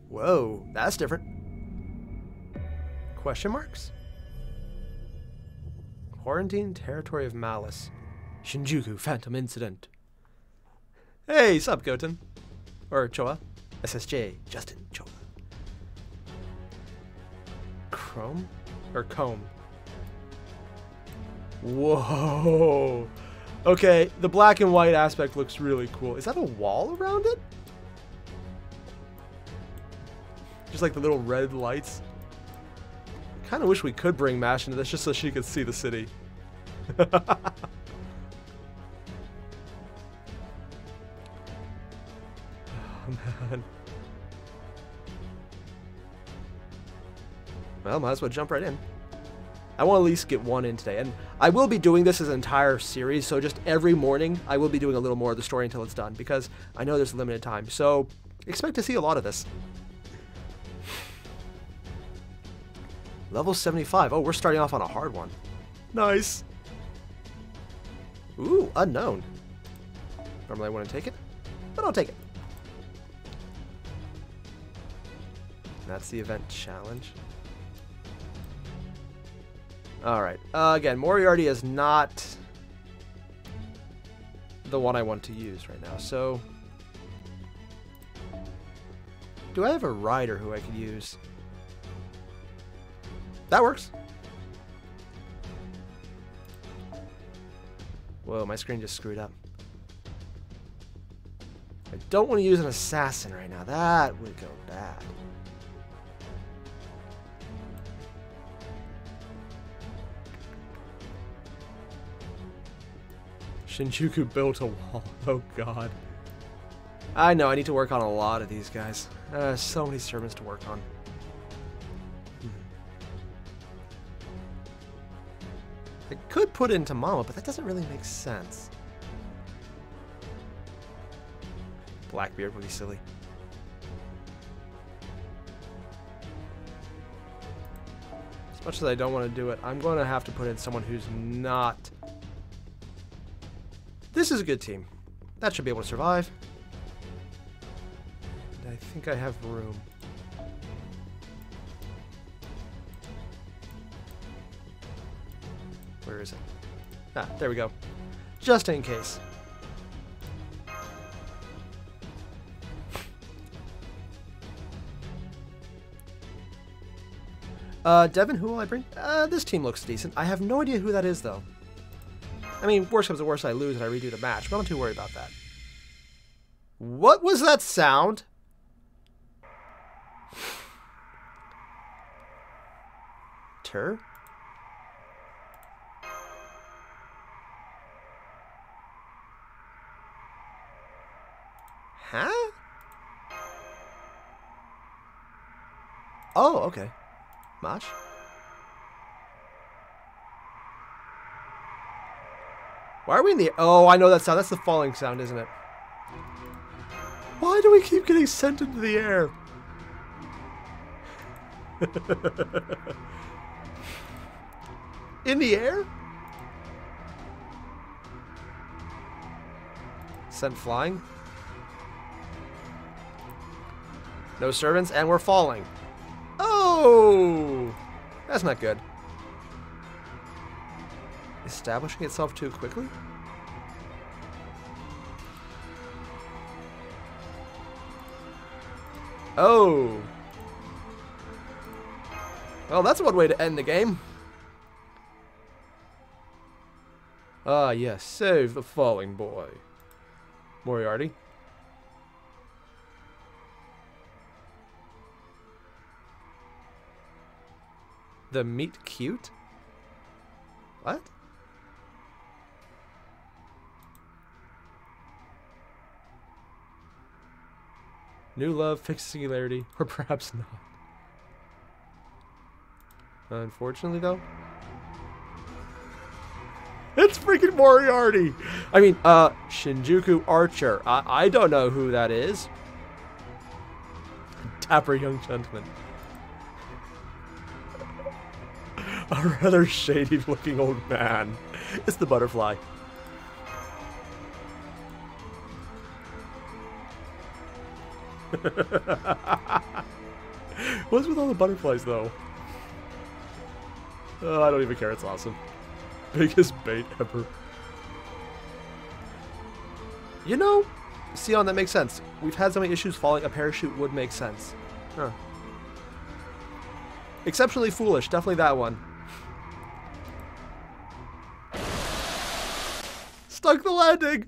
Whoa, that's different. Question marks? Quarantine Territory of Malice. Shinjuku Phantom Incident. Hey, sup, Goten. Or Choa. SSJ, Justin Choa. Chrome? Or comb? Whoa. Okay, the black and white aspect looks really cool. Is that a wall around it? Just like the little red lights. I kind of wish we could bring Mash into this just so she could see the city. Oh, man. Well, might as well jump right in. I want to at least get one in today. And I will be doing this as an entire series, so just every morning I will be doing a little more of the story until it's done, because I know there's limited time. So expect to see a lot of this. Level 75. Oh, we're starting off on a hard one. Nice. Ooh, unknown. Normally I wouldn't take it, but I'll take it. That's the event challenge. Alright. Again, Moriarty is not the one I want to use right now. So, do I have a rider who I could use? That works. Whoa, my screen just screwed up. I don't want to use an assassin right now. That would go bad. Shinjuku built a wall. Oh, God. I know, I need to work on a lot of these guys. So many servants to work on. I could put it into Mama, but that doesn't really make sense. Blackbeard would be silly. As much as I don't want to do it, I'm going to have to put in someone who's not... This is a good team. That should be able to survive. And I think I have room. Where is it? Ah, there we go. Just in case. Devin, who will I bring? This team looks decent. I have no idea who that is, though. I mean, worst comes to worst, I lose and I redo the match, but I'm not too worried about that. What was that sound? Tur? Huh? Oh, okay. Match? Why are we in the... Oh, I know that sound. That's the falling sound, isn't it? Why do we keep getting sent into the air? In the air? Sent flying? No servants, and we're falling. Oh! That's not good. Establishing itself too quickly? Oh! Well, that's one way to end the game. Ah, yes. Save the falling boy. Moriarty. The meat cute? What? New love, fixed singularity, or perhaps not. Unfortunately, though. It's freaking Moriarty! I mean, Shinjuku Archer. I don't know who that is. Dapper young gentleman. A rather shady looking old man. It's the butterfly. What's with all the butterflies, though? Oh, I don't even care. It's awesome. Biggest bait ever. You know, Sion, that makes sense. We've had so many issues falling. A parachute would make sense. Huh. Exceptionally foolish. Definitely that one. Stuck the landing!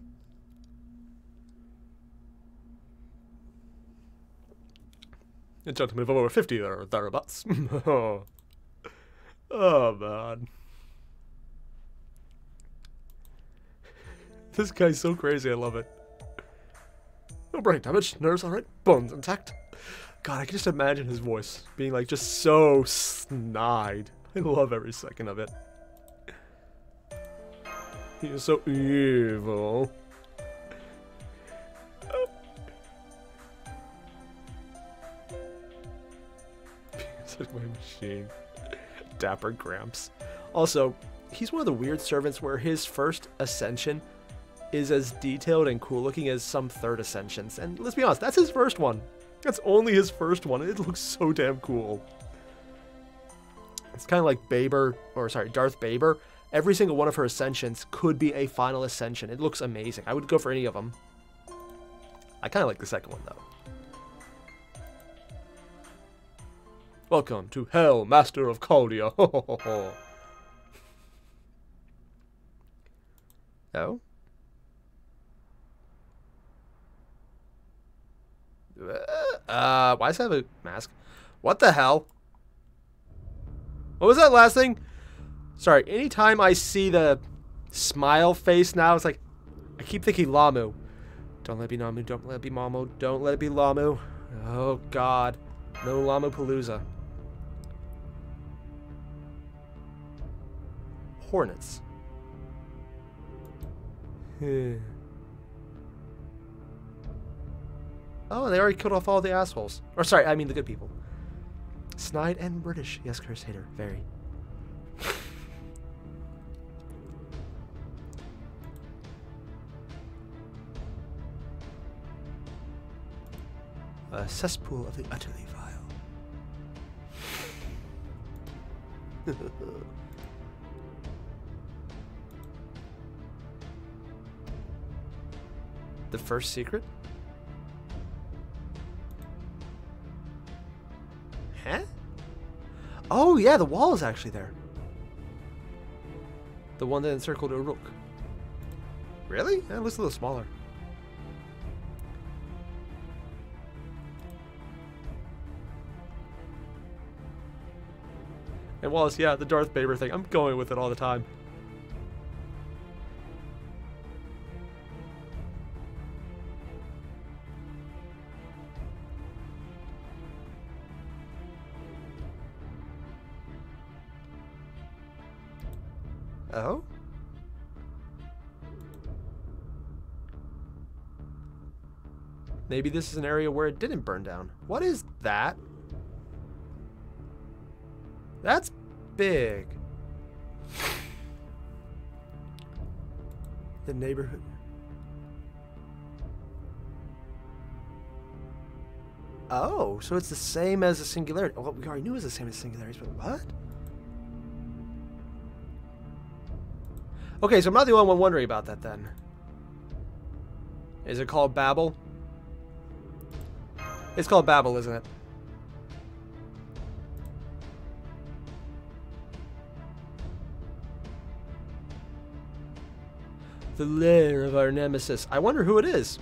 A gentleman of over 50 or thereabouts. Oh, man. This guy's so crazy, I love it. No brain damage, nerves alright, bones intact. God, I can just imagine his voice being like just so snide. I love every second of it. He is so evil. Such my machine. Dapper Gramps. Also, he's one of the weird servants where his first ascension is as detailed and cool looking as some third ascensions. And let's be honest, that's his first one. That's only his first one. It looks so damn cool. It's kind of like Darth Baber. Every single one of her ascensions could be a final ascension. It looks amazing. I would go for any of them. I kind of like the second one, though. Welcome to Hell, Master of Caldia. Oh? Why does it have a mask? What the hell? What was that last thing? Sorry, anytime I see the smile face now, it's like, I keep thinking Lamu. Don't let it be Namu, don't let it be Mamo, don't let it be Lamu. Oh, God. No Lamu Palooza. Hornets. Oh, they already killed off all the assholes. Or sorry, I mean the good people. Snide and British. Yes, Curse Hater. Very. A cesspool of the utterly vile. The first secret? Huh? Oh, yeah, the wall is actually there. The one that encircled Uruk. Really? That looks a little smaller. And Wallace, yeah, the Darth Baber thing. I'm going with it all the time. Oh? Maybe this is an area where it didn't burn down. What is that? That's big. The neighborhood. Oh, so it's the same as the Singularity. Well, we already knew it was the same as Singularities, but what? Okay, so I'm not the only one wondering about that then. Is it called Babel? It's called Babel, isn't it? The lair of our nemesis. I wonder who it is.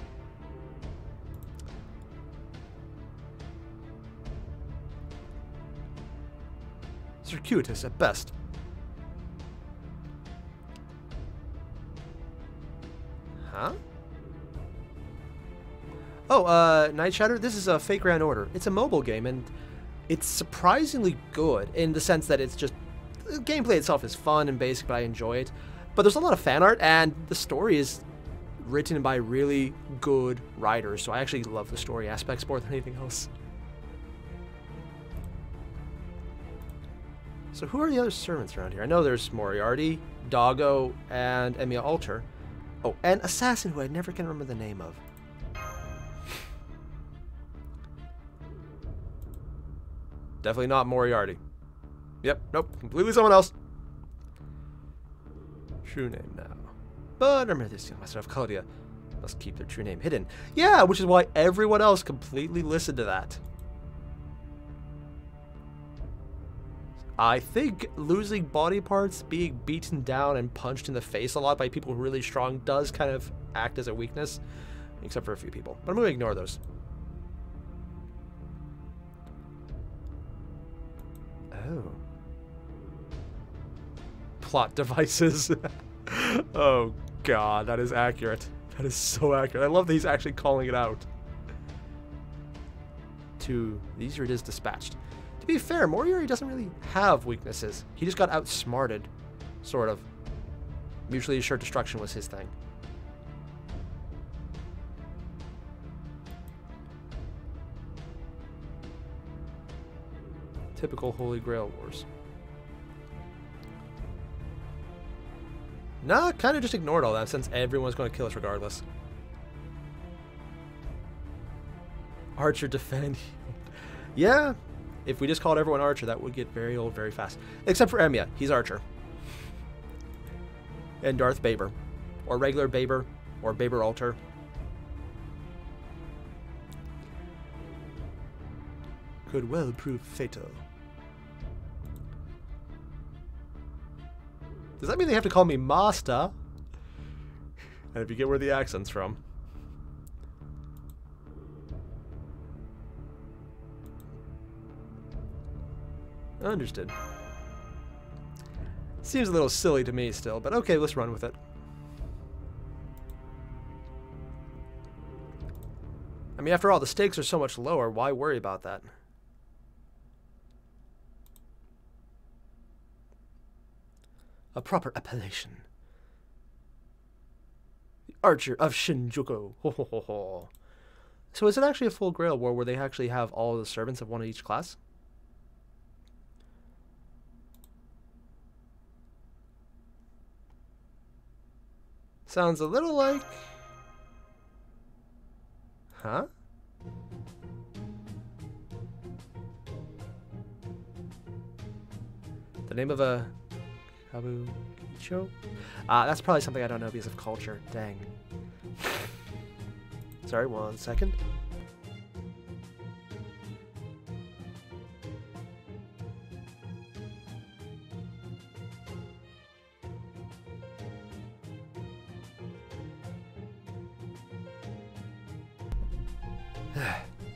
Circuitous at best. Huh? Oh, Night Shadow, this is a Fake Grand Order. It's a mobile game, and it's surprisingly good in the sense that it's just... The gameplay itself is fun and basic, but I enjoy it. But there's a lot of fan art, and the story is written by really good writers, so I actually love the story aspects more than anything else. So who are the other servants around here? I know there's Moriarty, Doggo, and Emiya Alter. Oh, and Assassin, who I never can remember the name of. Definitely not Moriarty. Yep, nope, completely someone else. True name now. But remember this, myself, Claudia. Must keep their true name hidden. Yeah, which is why everyone else completely listened to that. I think losing body parts, being beaten down and punched in the face a lot by people who are really strong does kind of act as a weakness. Except for a few people. But I'm going to ignore those. Oh. Plot devices. Oh god, that is accurate. That is so accurate. I love that he's actually calling it out. These are it is dispatched. To be fair, Moriarty doesn't really have weaknesses. He just got outsmarted, sort of. Mutually assured destruction was his thing. Typical Holy Grail Wars. Nah, kind of just ignored all that since everyone's going to kill us regardless. Archer defend. Yeah, if we just called everyone Archer, that would get very old very fast. Except for Emiya, he's Archer. And Darth Baber. Or regular Baber. Or Baber Alter. Could well prove fatal. Does that mean they have to call me Master? And if you get where the accent's from. Understood. Seems a little silly to me still, but okay, let's run with it. I mean, after all, the stakes are so much lower, why worry about that? A proper appellation. The Archer of Shinjuku. Ho, ho, ho, ho. So is it actually a full Grail War where they actually have all the servants of one of each class? Sounds a little like... Huh? The name of a... Kabukicho? That's probably something I don't know because of culture. Dang. Sorry, 1 second.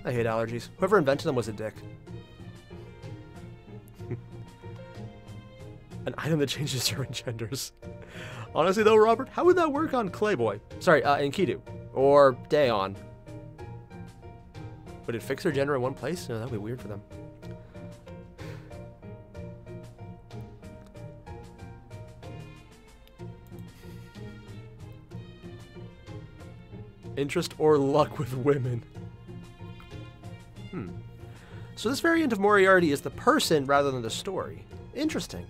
I hate allergies. Whoever invented them was a dick. An item that changes servant genders. Honestly though, Robert, how would that work on Clayboy? Sorry, Enkidu. Or Daeon. Would it fix their gender in one place? No, that'd be weird for them. Interest or luck with women. So this variant of Moriarty is the person rather than the story. Interesting.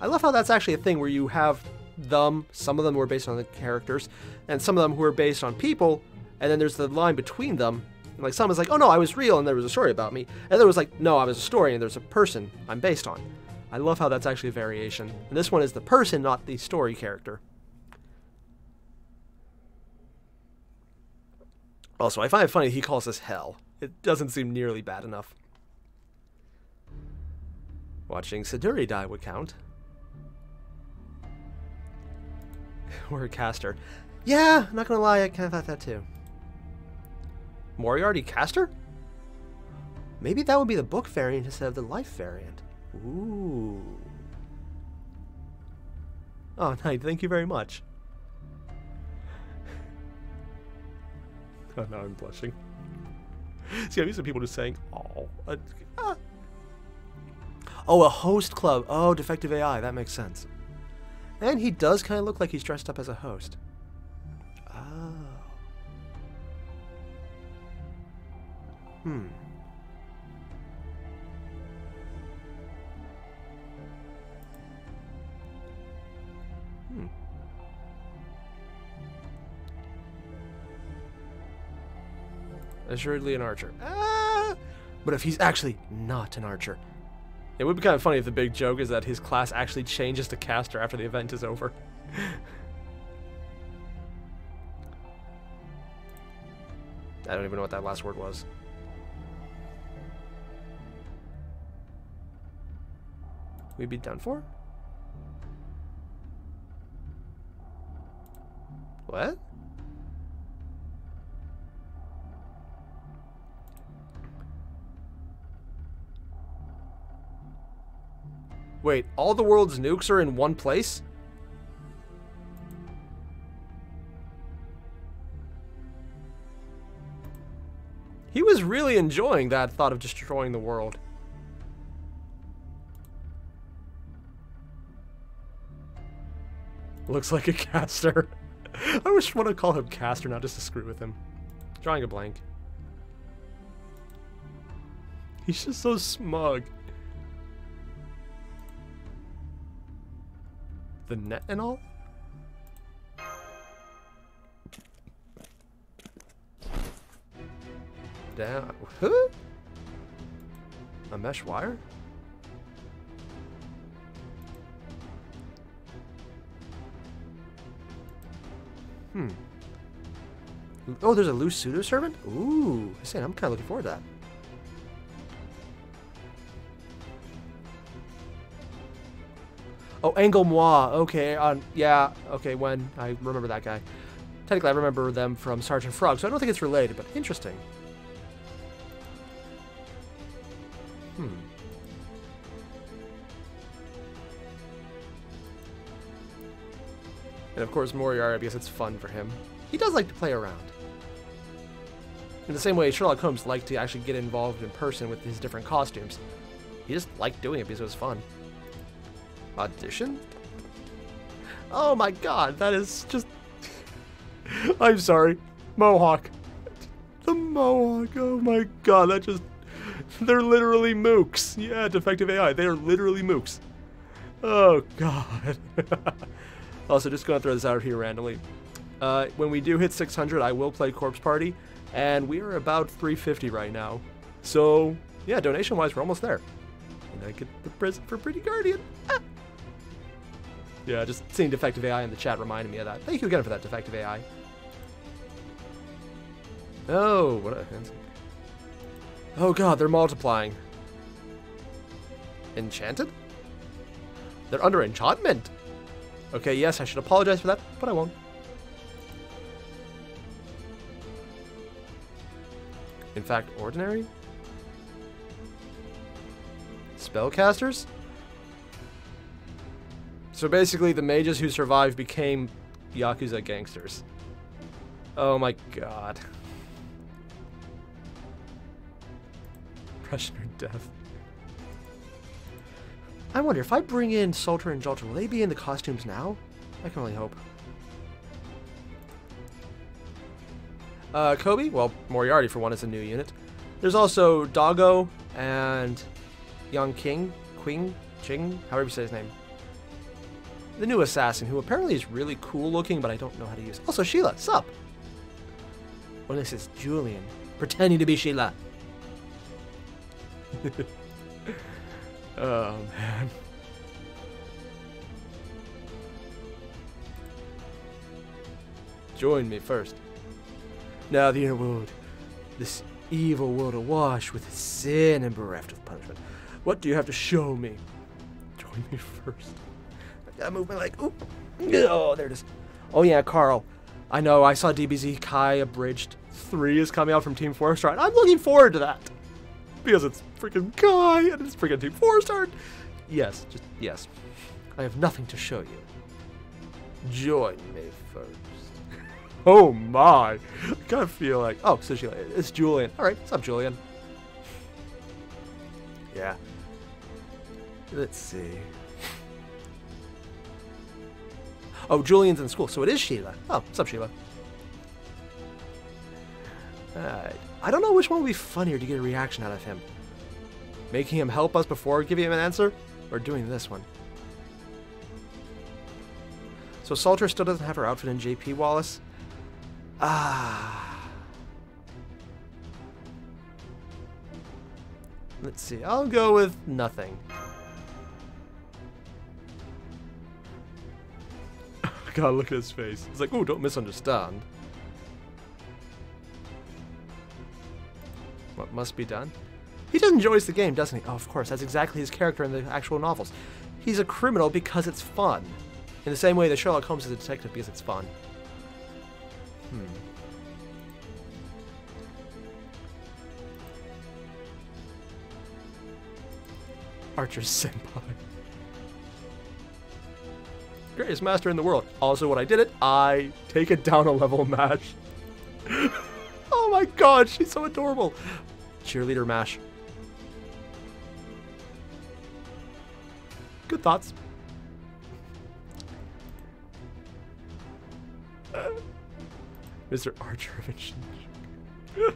I love how that's actually a thing where you have them, some of them who are based on the characters, and some of them who are based on people, and then there's the line between them. Like, some is like, oh no, I was real and there was a story about me. And there was like, no, I was a story and there's a person I'm based on. I love how that's actually a variation. And this one is the person, not the story character. Also, I find it funny he calls this hell. It doesn't seem nearly bad enough. Watching Siduri die would count. Or a caster. Yeah, not gonna lie, I kind of thought that too. Moriarty caster? Maybe that would be the book variant instead of the life variant. Ooh. Oh, nice. Thank you very much. Oh, now I'm blushing. See, I'm used to people just saying, oh. Oh, a host club. Oh, defective AI. That makes sense. And he does kind of look like he's dressed up as a host. Oh. Hmm. Assuredly an archer. But if he's actually not an archer. It would be kind of funny if the big joke is that his class actually changes to caster after the event is over. I don't even know what that last word was. We'd be done for? What? Wait, all the world's nukes are in one place? He was really enjoying that thought of destroying the world. Looks like a caster. I wish I want to call him caster, not just to screw with him. Drawing a blank. He's just so smug. The net and all? Down. Huh? A mesh wire? Oh, there's a loose pseudo servant? Ooh, I'm kind of looking forward to that. Oh, Angle Moi. Okay, yeah. Okay, when I remember that guy. Technically, I remember them from Sergeant Frog, so I don't think it's related, but interesting. And of course, Moriarty, because it's fun for him. He does like to play around. In the same way Sherlock Holmes liked to actually get involved in person with his different costumes. He just liked doing it because it was fun. Audition? Oh my god, that is just... I'm sorry. Mohawk. The Mohawk, oh my god, that just... They're literally mooks. Yeah, defective AI, they are literally mooks. Oh god. Also, just gonna throw this out here randomly. When we do hit 600, I will play Corpse Party, and we are about 350 right now. So, yeah, donation-wise, we're almost there. And I get the present for Pretty Guardian. Ah! Yeah, just seeing defective AI in the chat reminded me of that. Thank you again for that, defective AI. Oh, what a... Oh god, they're multiplying. Enchanted? They're under enchantment! Okay, yes, I should apologize for that, but I won't. In fact, ordinary? Spellcasters? So basically, the mages who survived became Yakuza gangsters. Oh my god. Oppression or death. I wonder, if I bring in Salter and Jolter, will they be in the costumes now? I can only hope. Kobe? Well, Moriarty, for one, is a new unit. There's also Doggo and Young King, Ching, however you say his name. The new assassin, who apparently is really cool looking, but I don't know how to use. Also, Sheila, sup? Well, this is Julian, pretending to be Sheila. Oh, man. Join me first. Now the inner world, this evil world awash with sin and bereft of punishment. What do you have to show me? Join me first. I gotta move my leg. Ooh. Oh, there it is. Oh yeah, Carl. I know, I saw DBZ Kai Abridged 3 is coming out from Team 4 Star, and I'm looking forward to that. Because it's freaking Kai, and it's freaking Team 4 Star. Yes, just, yes. I have nothing to show you. Join me first. Oh my. I kind of feel like, oh, so it's Julian. Alright, what's up, Julian? Yeah. Let's see. Oh, Julian's in school, so it is Sheila. Oh, what's up, Sheila? Alright. I don't know which one would be funnier to get a reaction out of him. Making him help us before giving him an answer? Or doing this one? So Salter still doesn't have her outfit in JP Wallace? Ah. Let's see. I'll go with nothing. God, look at his face. He's like, ooh, don't misunderstand. What must be done? He just enjoys the game, doesn't he? Oh, of course. That's exactly his character in the actual novels. He's a criminal because it's fun. In the same way that Sherlock Holmes is a detective because it's fun. Archer Senpai. Greatest master in the world. Also, when I did it, I take it down a level mash. Oh my god, she's so adorable. Cheerleader mash. Good thoughts. Mr. Archer of Shinjuku.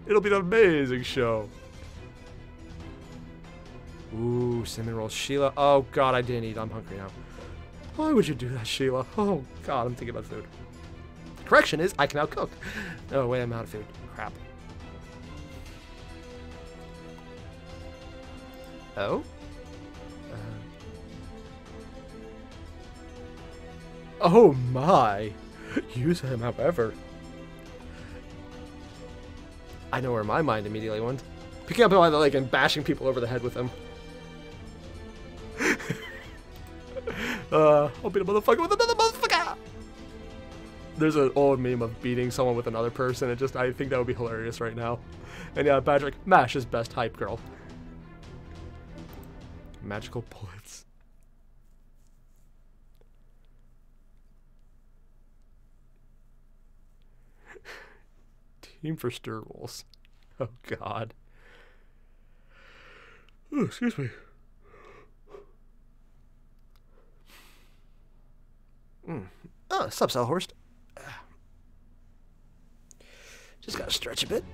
It'll be an amazing show. Ooh, cinnamon rolls. Sheila. Oh, God, I didn't eat. I'm hungry now. Why would you do that, Sheila? Oh, God, I'm thinking about food. Correction is, I can now cook. Oh, wait, I'm out of food. Crap. Oh? Oh, my. Use him, however. I know where my mind immediately went. Picking up him by the leg and bashing people over the head with him. I'll beat a motherfucker with another motherfucker! There's an old meme of beating someone with another person, and I think that would be hilarious right now. And yeah, Patrick, Mash is best hype girl. Magical bullets. Team for stir rolls. Oh god. Oh, excuse me. Oh, sup, Salhorst. Just gotta stretch a bit.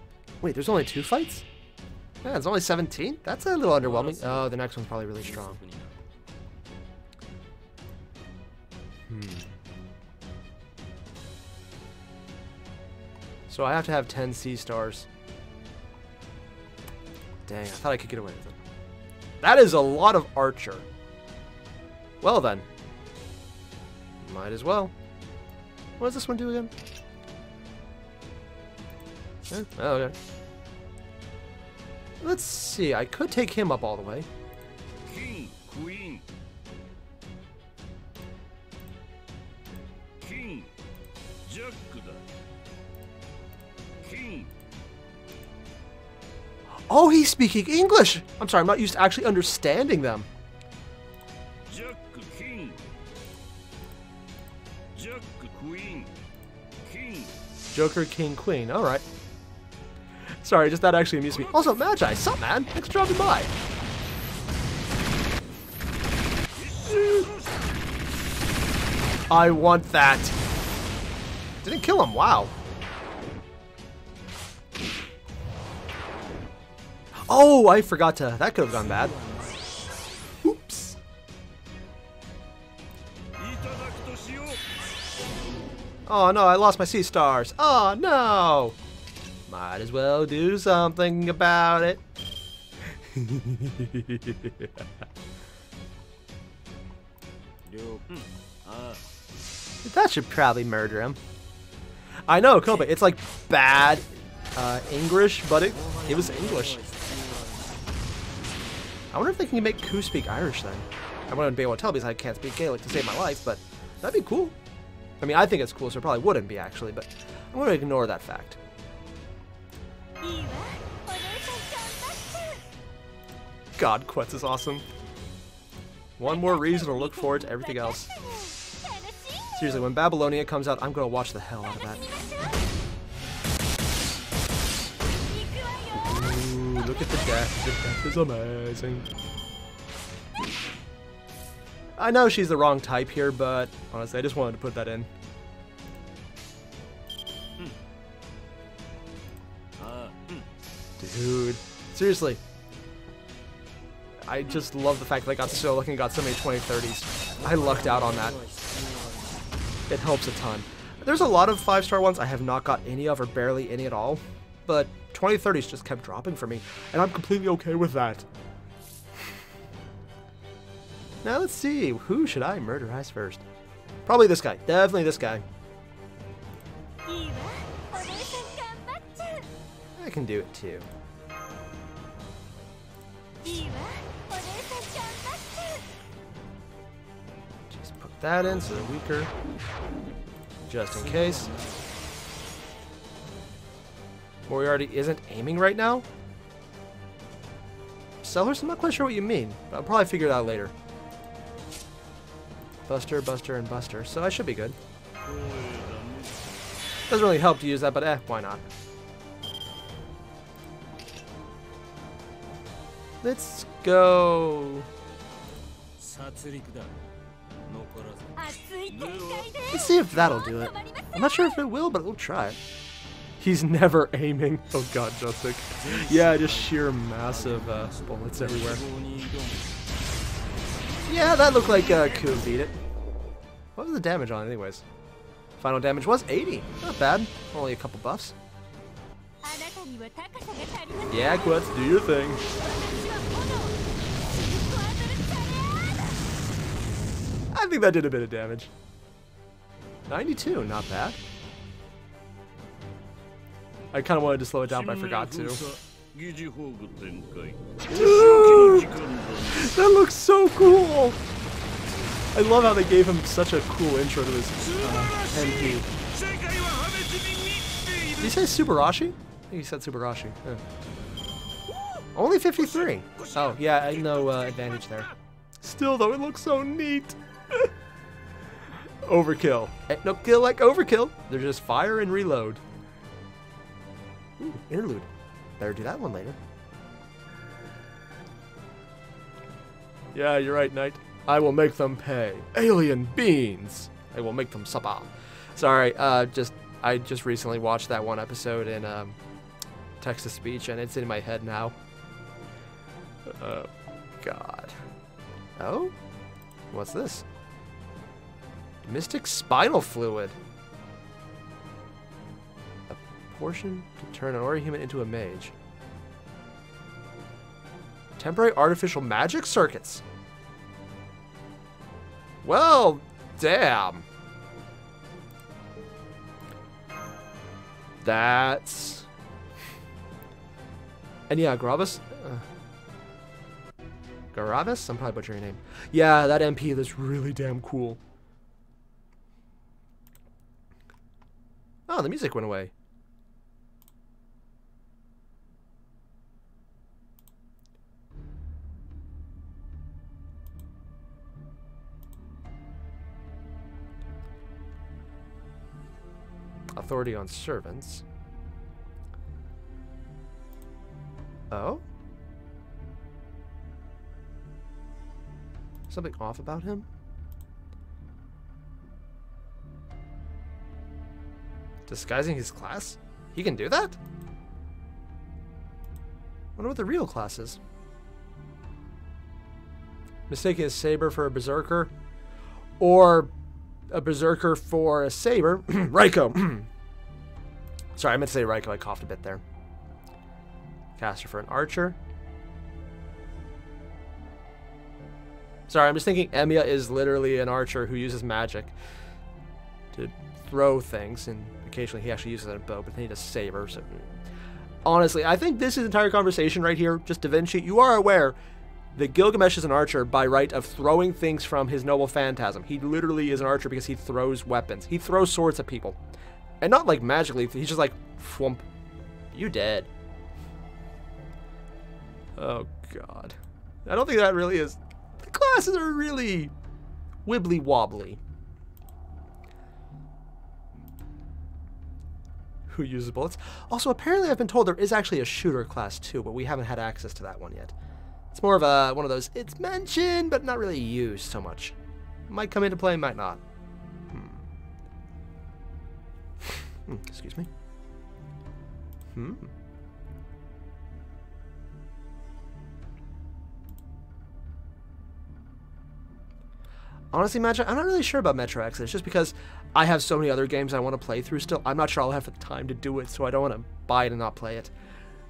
Wait, there's only 2 fights? Yeah, it's only 17? That's a little underwhelming. Oh, the next one's probably really strong. So I have to have 10 C stars. Dang, I thought I could get away with it. That is a lot of Archer. Well then. Might as well. What does this one do again? Oh, okay. Let's see, I could take him up all the way. King, Queen. King, Jack. King. Oh, he's speaking English! I'm sorry, I'm not used to actually understanding them. Jack, King. Jack, Queen. King. Joker, King, Queen. Alright. Sorry, just that actually amused me. Also, Magi, sup, man? Thanks for dropping by. I want that. Didn't kill him, wow. Oh, I forgot to. That could have gone bad. Oops. Oh no, I lost my sea stars. Oh no. Might as well do something about it. That should probably murder him. I know, Kobe. It's like bad English, but it was English. I wonder if they can make Ku speak Irish then. I wouldn't be able to tell because I can't speak Gaelic to save my life, but that'd be cool. I mean, I think it's cool, so it probably wouldn't be actually, but I'm going to ignore that fact. God, Quetz is awesome. One more reason to look forward to everything else. Seriously, when Babylonia comes out, I'm going to watch the hell out of that. Ooh, look at the death. The death is amazing. I know she's the wrong type here, but honestly, I just wanted to put that in. Dude, seriously. I just love the fact that I got so lucky and got so many 2030s. I lucked out on that. It helps a ton. There's a lot of 5-star ones I have not got any of or barely any at all, but 2030s just kept dropping for me, and I'm completely okay with that. Now let's see, who should I murderize first? Probably this guy. Definitely this guy. I can do it too. Just put that in so they're weaker. Just in case. Moriarty isn't aiming right now? Sellers, I'm not quite sure what you mean, but I'll probably figure it out later. Buster, Buster, and Buster, so I should be good. Doesn't really help to use that, but why not? Let's go. Let's see if that'll do it. I'm not sure if it will, but we'll try it. He's never aiming. Oh god, Justic. Yeah, just sheer massive bullets everywhere. Yeah, that looked like Ku beat it. What was the damage on it anyways? Final damage was 80. Not bad. Only a couple buffs. Yeah, Quetz, do your thing. I think that did a bit of damage. 92, not bad. I kind of wanted to slow it down, but I forgot to. That looks so cool! I love how they gave him such a cool intro to his MP. Did he say Subarashi? I think he said Subarashi. Yeah. Only 53. Oh, yeah, no advantage there. Still, though, it looks so neat. Overkill. No kill like overkill. They're just fire and reload. Ooh, interlude. Better do that one later. Yeah, you're right, Knight. I will make them pay. Alien beans. I will make them sapa. Sorry, I just recently watched that one episode in text-to-speech, and it's in my head now. Oh, God. Oh? What's this? Mystic spinal fluid. A portion to turn an ordinary human into a mage. Temporary artificial magic circuits. Well, damn. That's... And yeah, Gravis? Garavis? I'm probably butchering your name. Yeah, that MP is really damn cool. Oh, the music went away. Authority on servants. Oh? Something off about him? Disguising his class? He can do that? Wonder what the real class is. Mistaking a saber for a berserker. Or a berserker for a saber. Raiko. Sorry, I meant to say Raiko. I coughed a bit there. Caster for an archer. Sorry, I'm just thinking Emiya is literally an archer who uses magic to throw things, and occasionally he actually uses a bow, but then he does saber. So, honestly, I think this entire conversation right here, just Da Vinci, you are aware that Gilgamesh is an archer by right of throwing things from his noble phantasm. He literally is an archer because he throws weapons. He throws swords at people. And not like magically, he's just like, thwump, you dead. Oh, God. I don't think that really is... The classes are really wibbly-wobbly. Who uses bullets? Also, apparently I've been told there is actually a shooter class too, but we haven't had access to that one yet. It's more of a one of those, it's mentioned, but not really used so much. Might come into play, might not. Excuse me. Honestly, Metro, I'm not really sure about Metro Exodus, just because I have so many other games I want to play through still. I'm not sure I'll have the time to do it, so I don't want to buy it and not play it.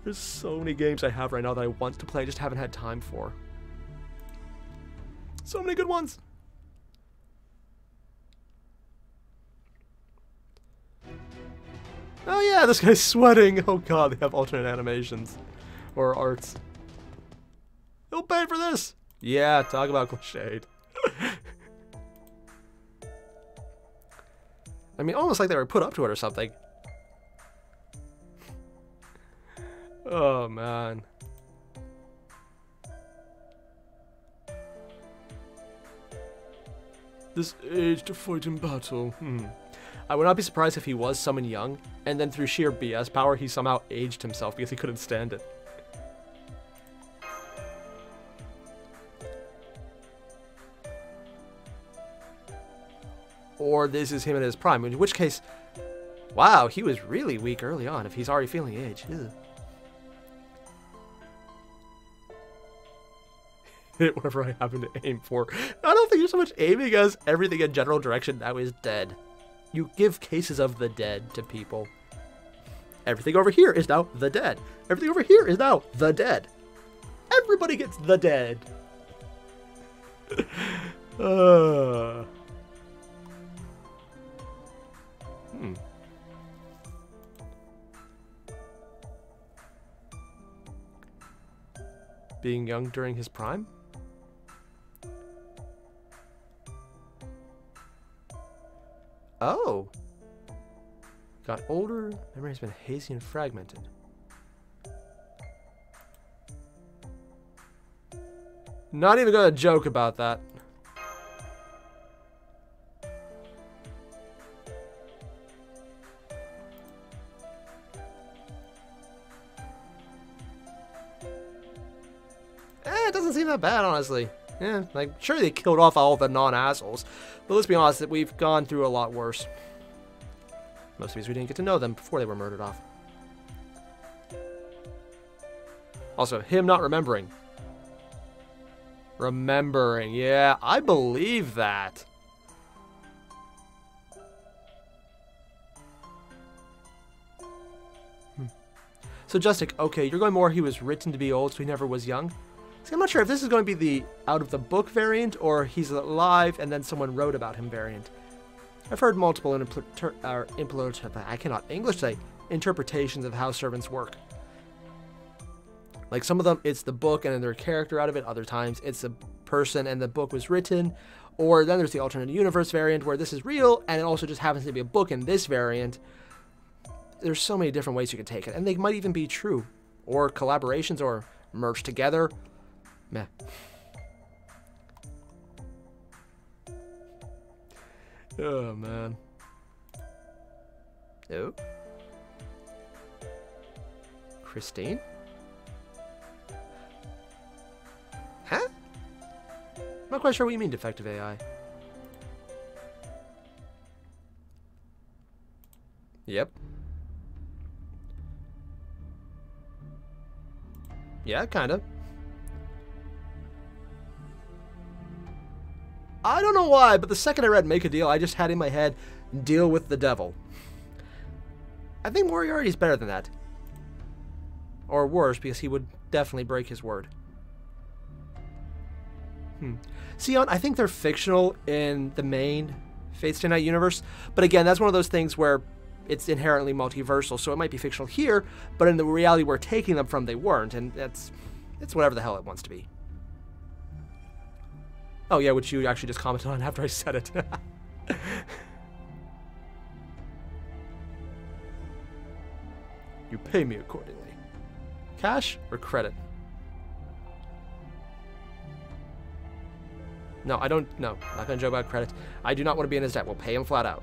There's so many games I have right now that I want to play, I just haven't had time for. So many good ones. Oh yeah, this guy's sweating. Oh god, they have alternate animations. Or arts. He'll pay for this. Yeah, talk about cliched. I mean, almost like they were put up to it or something. Oh, man. This age to fight in battle. I would not be surprised if he was summoned young, and then through sheer BS power, he somehow aged himself because he couldn't stand it. Or this is him in his prime, in which case, wow, he was really weak early on if he's already feeling age. Ew. Hit whatever I happen to aim for. I don't think you're so much aiming as everything in general direction now is dead. You give cases of the dead to people. Everything over here is now the dead. Everything over here is now the dead. Everybody gets the dead. Being young during his prime? Oh. Got older, memory has been hazy and fragmented. Not even gonna joke about that. It doesn't seem that bad, honestly. Yeah, like, sure they killed off all the non-assholes, but let's be honest, that we've gone through a lot worse. Most of these we didn't get to know them before they were murdered off. Also, him not remembering. Remembering, yeah, I believe that. So Justic, okay, you're going more he was written to be old, so he never was young. See, I'm not sure if this is going to be the out of the book variant or he's alive and then someone wrote about him variant. I've heard multiple I cannot English say interpretations of how servants work. Like some of them, it's the book and then their character out of it. Other times, it's a person and the book was written. Or then there's the alternate universe variant where this is real and it also just happens to be a book in this variant. There's so many different ways you can take it, and they might even be true, or collaborations, or merged together. Meh. Oh, man. Oh. Christine? Huh? I'm not quite sure what you mean, defective AI. Yep. Yeah, kind of. I don't know why, but the second I read Make a Deal, I just had in my head, deal with the devil. I think Moriarty is better than that. Or worse, because he would definitely break his word. Sion, I think they're fictional in the main Fate Stay Night universe, but again, that's one of those things where it's inherently multiversal, so it might be fictional here, but in the reality we're taking them from, they weren't, and it's whatever the hell it wants to be. Oh yeah, which you actually just commented on after I said it. You pay me accordingly. Cash or credit? No, I don't. No, I'm not going to joke about credit. I do not want to be in his debt. We'll pay him flat out.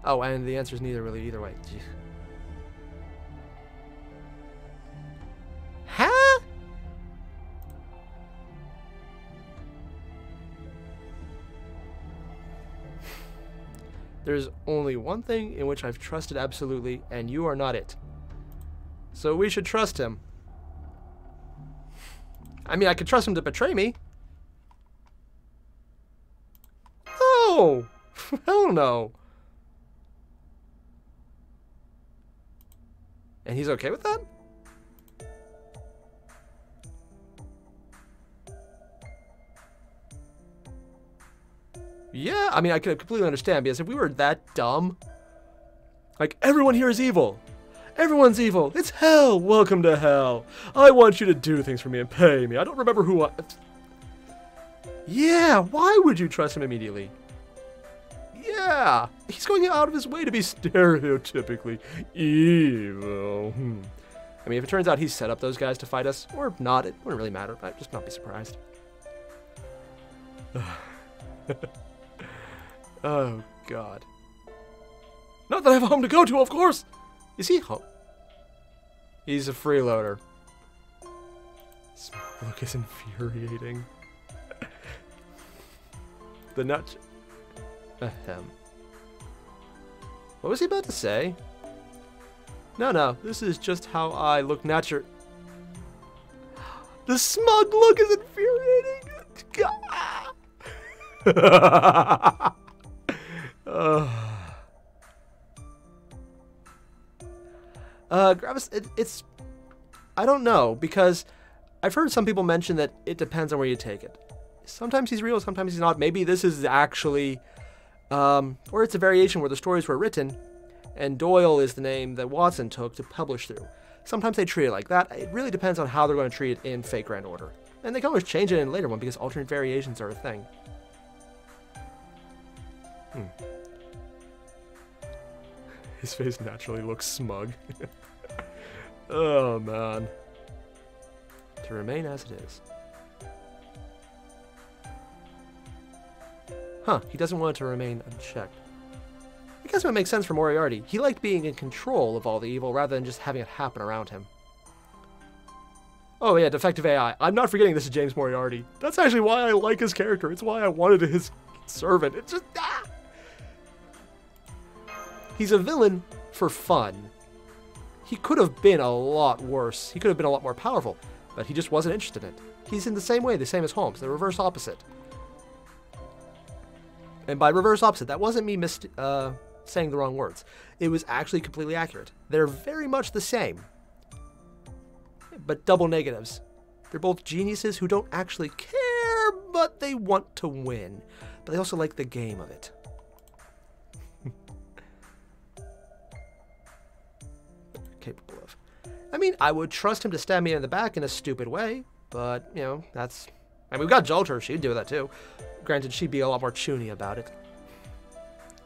Oh, and the answer is neither, really, either way. Jeez. Huh? There's only one thing in which I've trusted absolutely, and you are not it. So we should trust him. I mean, I could trust him to betray me. Oh! Hell no. And he's okay with that? Yeah, I mean, I could completely understand, because if we were that dumb, like, everyone here is evil. Everyone's evil. It's hell. Welcome to hell. I want you to do things for me and pay me. I don't remember who I... Yeah, why would you trust him immediately? Yeah, he's going out of his way to be stereotypically evil. I mean, if it turns out he set up those guys to fight us, or not, it wouldn't really matter. I'd just not be surprised. Oh, God. Not that I have a home to go to, of course! Is he home? He's a freeloader. This look is infuriating. The nut... Ahem. What was he about to say? No, this is just how I look natural. The smug look is infuriating! Gravis, it's... I don't know, because I've heard some people mention that it depends on where you take it. Sometimes he's real, sometimes he's not. Maybe this is actually... or it's a variation where the stories were written, and Doyle is the name that Watson took to publish through. Sometimes they treat it like that. It really depends on how they're going to treat it in Fate Grand Order. And they can always change it in a later one, because alternate variations are a thing. His face naturally looks smug. Oh, man. To remain as it is. Huh, he doesn't want it to remain unchecked. I guess it would make sense for Moriarty. He liked being in control of all the evil rather than just having it happen around him. Oh yeah, defective AI. I'm not forgetting this is James Moriarty. That's actually why I like his character. It's why I wanted his servant. It's just... He's a villain for fun. He could have been a lot worse. He could have been a lot more powerful, but he just wasn't interested in it. He's in the same way, the same as Holmes, the reverse opposite. And by reverse opposite, that wasn't me saying the wrong words. It was actually completely accurate. They're very much the same, but double negatives. They're both geniuses who don't actually care, but they want to win. But they also like the game of it. Capable of. I mean, I would trust him to stab me in the back in a stupid way, but, you know, that's... I mean, we've got Jolter. She'd do that, too. Granted, she'd be a lot more chuny about it.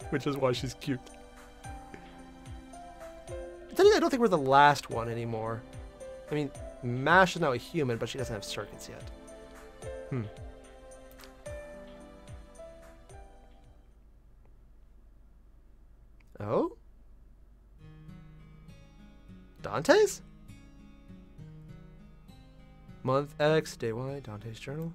Which is why she's cute. I don't think we're the last one anymore. I mean, Mash is now a human, but she doesn't have circuits yet. Oh? Dante's? Month X, day Y, Dante's journal.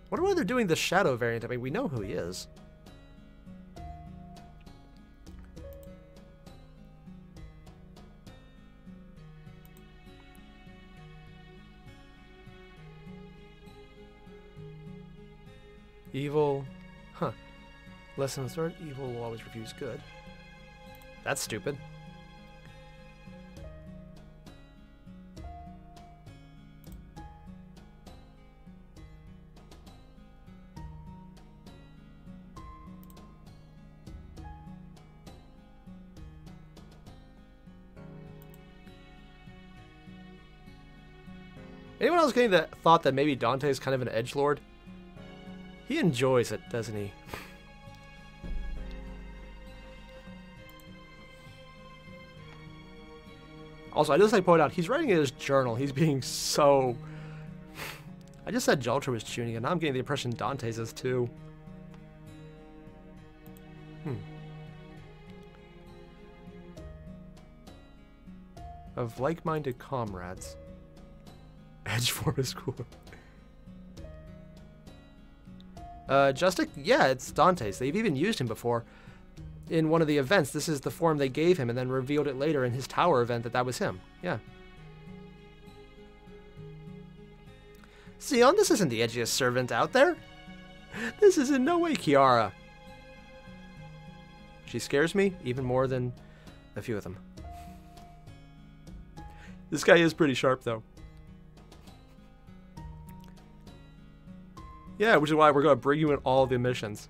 Wonder why they're doing the shadow variant. I mean, we know who he is. Evil. Huh. Lesson of the sword. Evil will always refuse good. That's stupid. Anyone else getting the thought that maybe Dante is kind of an edgelord? He enjoys it, doesn't he? Also, I just like to point out, he's writing in his journal. He's being so... I just said Jaltra was tuning, and now I'm getting the impression Dante's is too. Of like-minded comrades. Edge form is cool. Justic? Yeah, it's Dante's. They've even used him before. In one of the events, this is the form they gave him and then revealed it later in his tower event that was him. Yeah. Sion, this isn't the edgiest servant out there. This is in no way Kiara. She scares me even more than a few of them. This guy is pretty sharp, though. Yeah, which is why we're going to bring you in all the missions.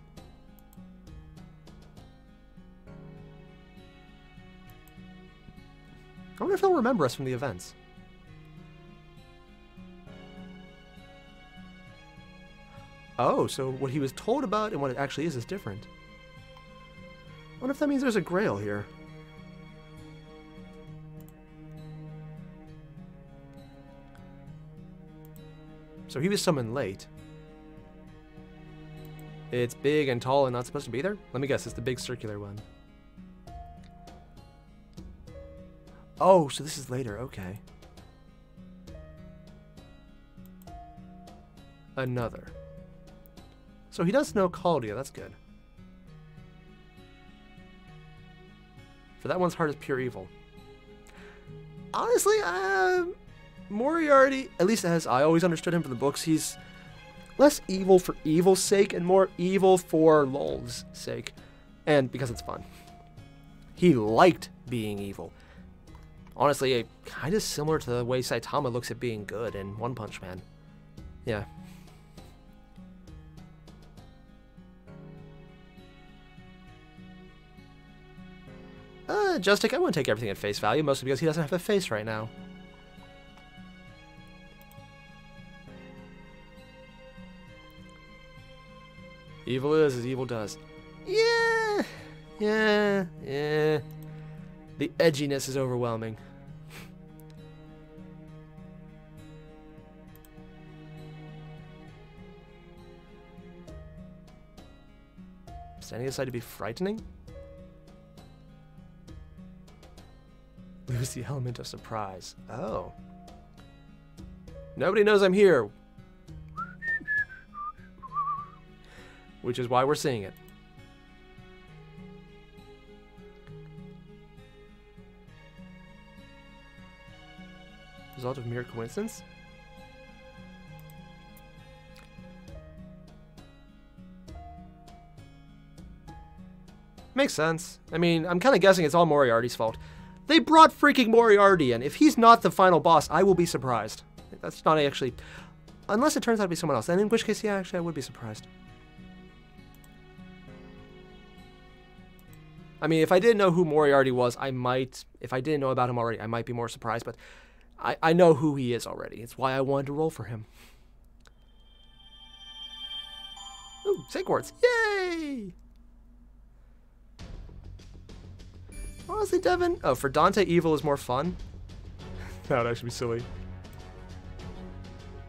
I wonder if they'll remember us from the events. Oh, so what he was told about and what it actually is different. I wonder if that means there's a grail here. So he was summoned late. It's big and tall and not supposed to be there? Let me guess, it's the big circular one. Oh, so this is later, okay. Another. So he does know Caldia, that's good. For that one's heart is pure evil. Honestly, Moriarty, at least as I always understood him from the books, he's less evil for evil's sake and more evil for lol's sake. And because it's fun. He liked being evil. Honestly, kind of similar to the way Saitama looks at being good in One Punch Man. Yeah. Justic, I wouldn't take everything at face value, mostly because he doesn't have a face right now. Evil is as evil does. Yeah. The edginess is overwhelming. Standing aside to be frightening? Lose the element of surprise. Oh. Nobody knows I'm here. Which is why we're seeing it. Result of mere coincidence? Makes sense. I mean, I'm kind of guessing it's all Moriarty's fault. They brought freaking Moriarty in. If he's not the final boss, I will be surprised. That's not actually... Unless it turns out to be someone else. And in which case, yeah, actually, I would be surprised. I mean, if I didn't know who Moriarty was, I might... If I didn't know about him already, I might be more surprised. But I know who he is already. It's why I wanted to roll for him. Ooh, Sake Quartz. Yay! Honestly, Devin... Oh, for Dante, evil is more fun? That would actually be silly.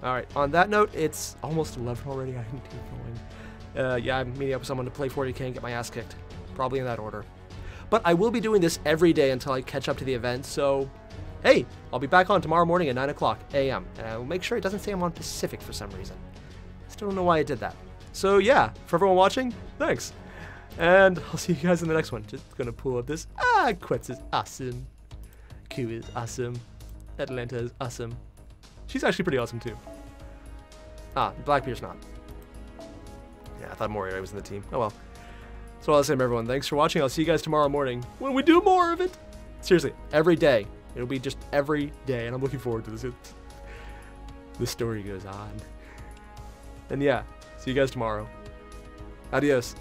Alright, on that note, it's almost 11 already. I need to keep going. Yeah, I'm meeting up with someone to play 40k and get my ass kicked. Probably in that order. But I will be doing this every day until I catch up to the event, so... Hey, I'll be back on tomorrow morning at 9 o'clock a.m. And I will make sure it doesn't say I'm on Pacific for some reason. Still don't know why I did that. So yeah, for everyone watching, thanks. And I'll see you guys in the next one. Just gonna pull up this. Quetz is awesome. Q is awesome. Atlanta is awesome. She's actually pretty awesome too. Blackbeard's not. Yeah, I thought Airier was in the team. Oh well. So I'll say, everyone, thanks for watching. I'll see you guys tomorrow morning when we do more of it. Seriously, every day. It'll be just every day, and I'm looking forward to this. The story goes on. And yeah, see you guys tomorrow. Adios.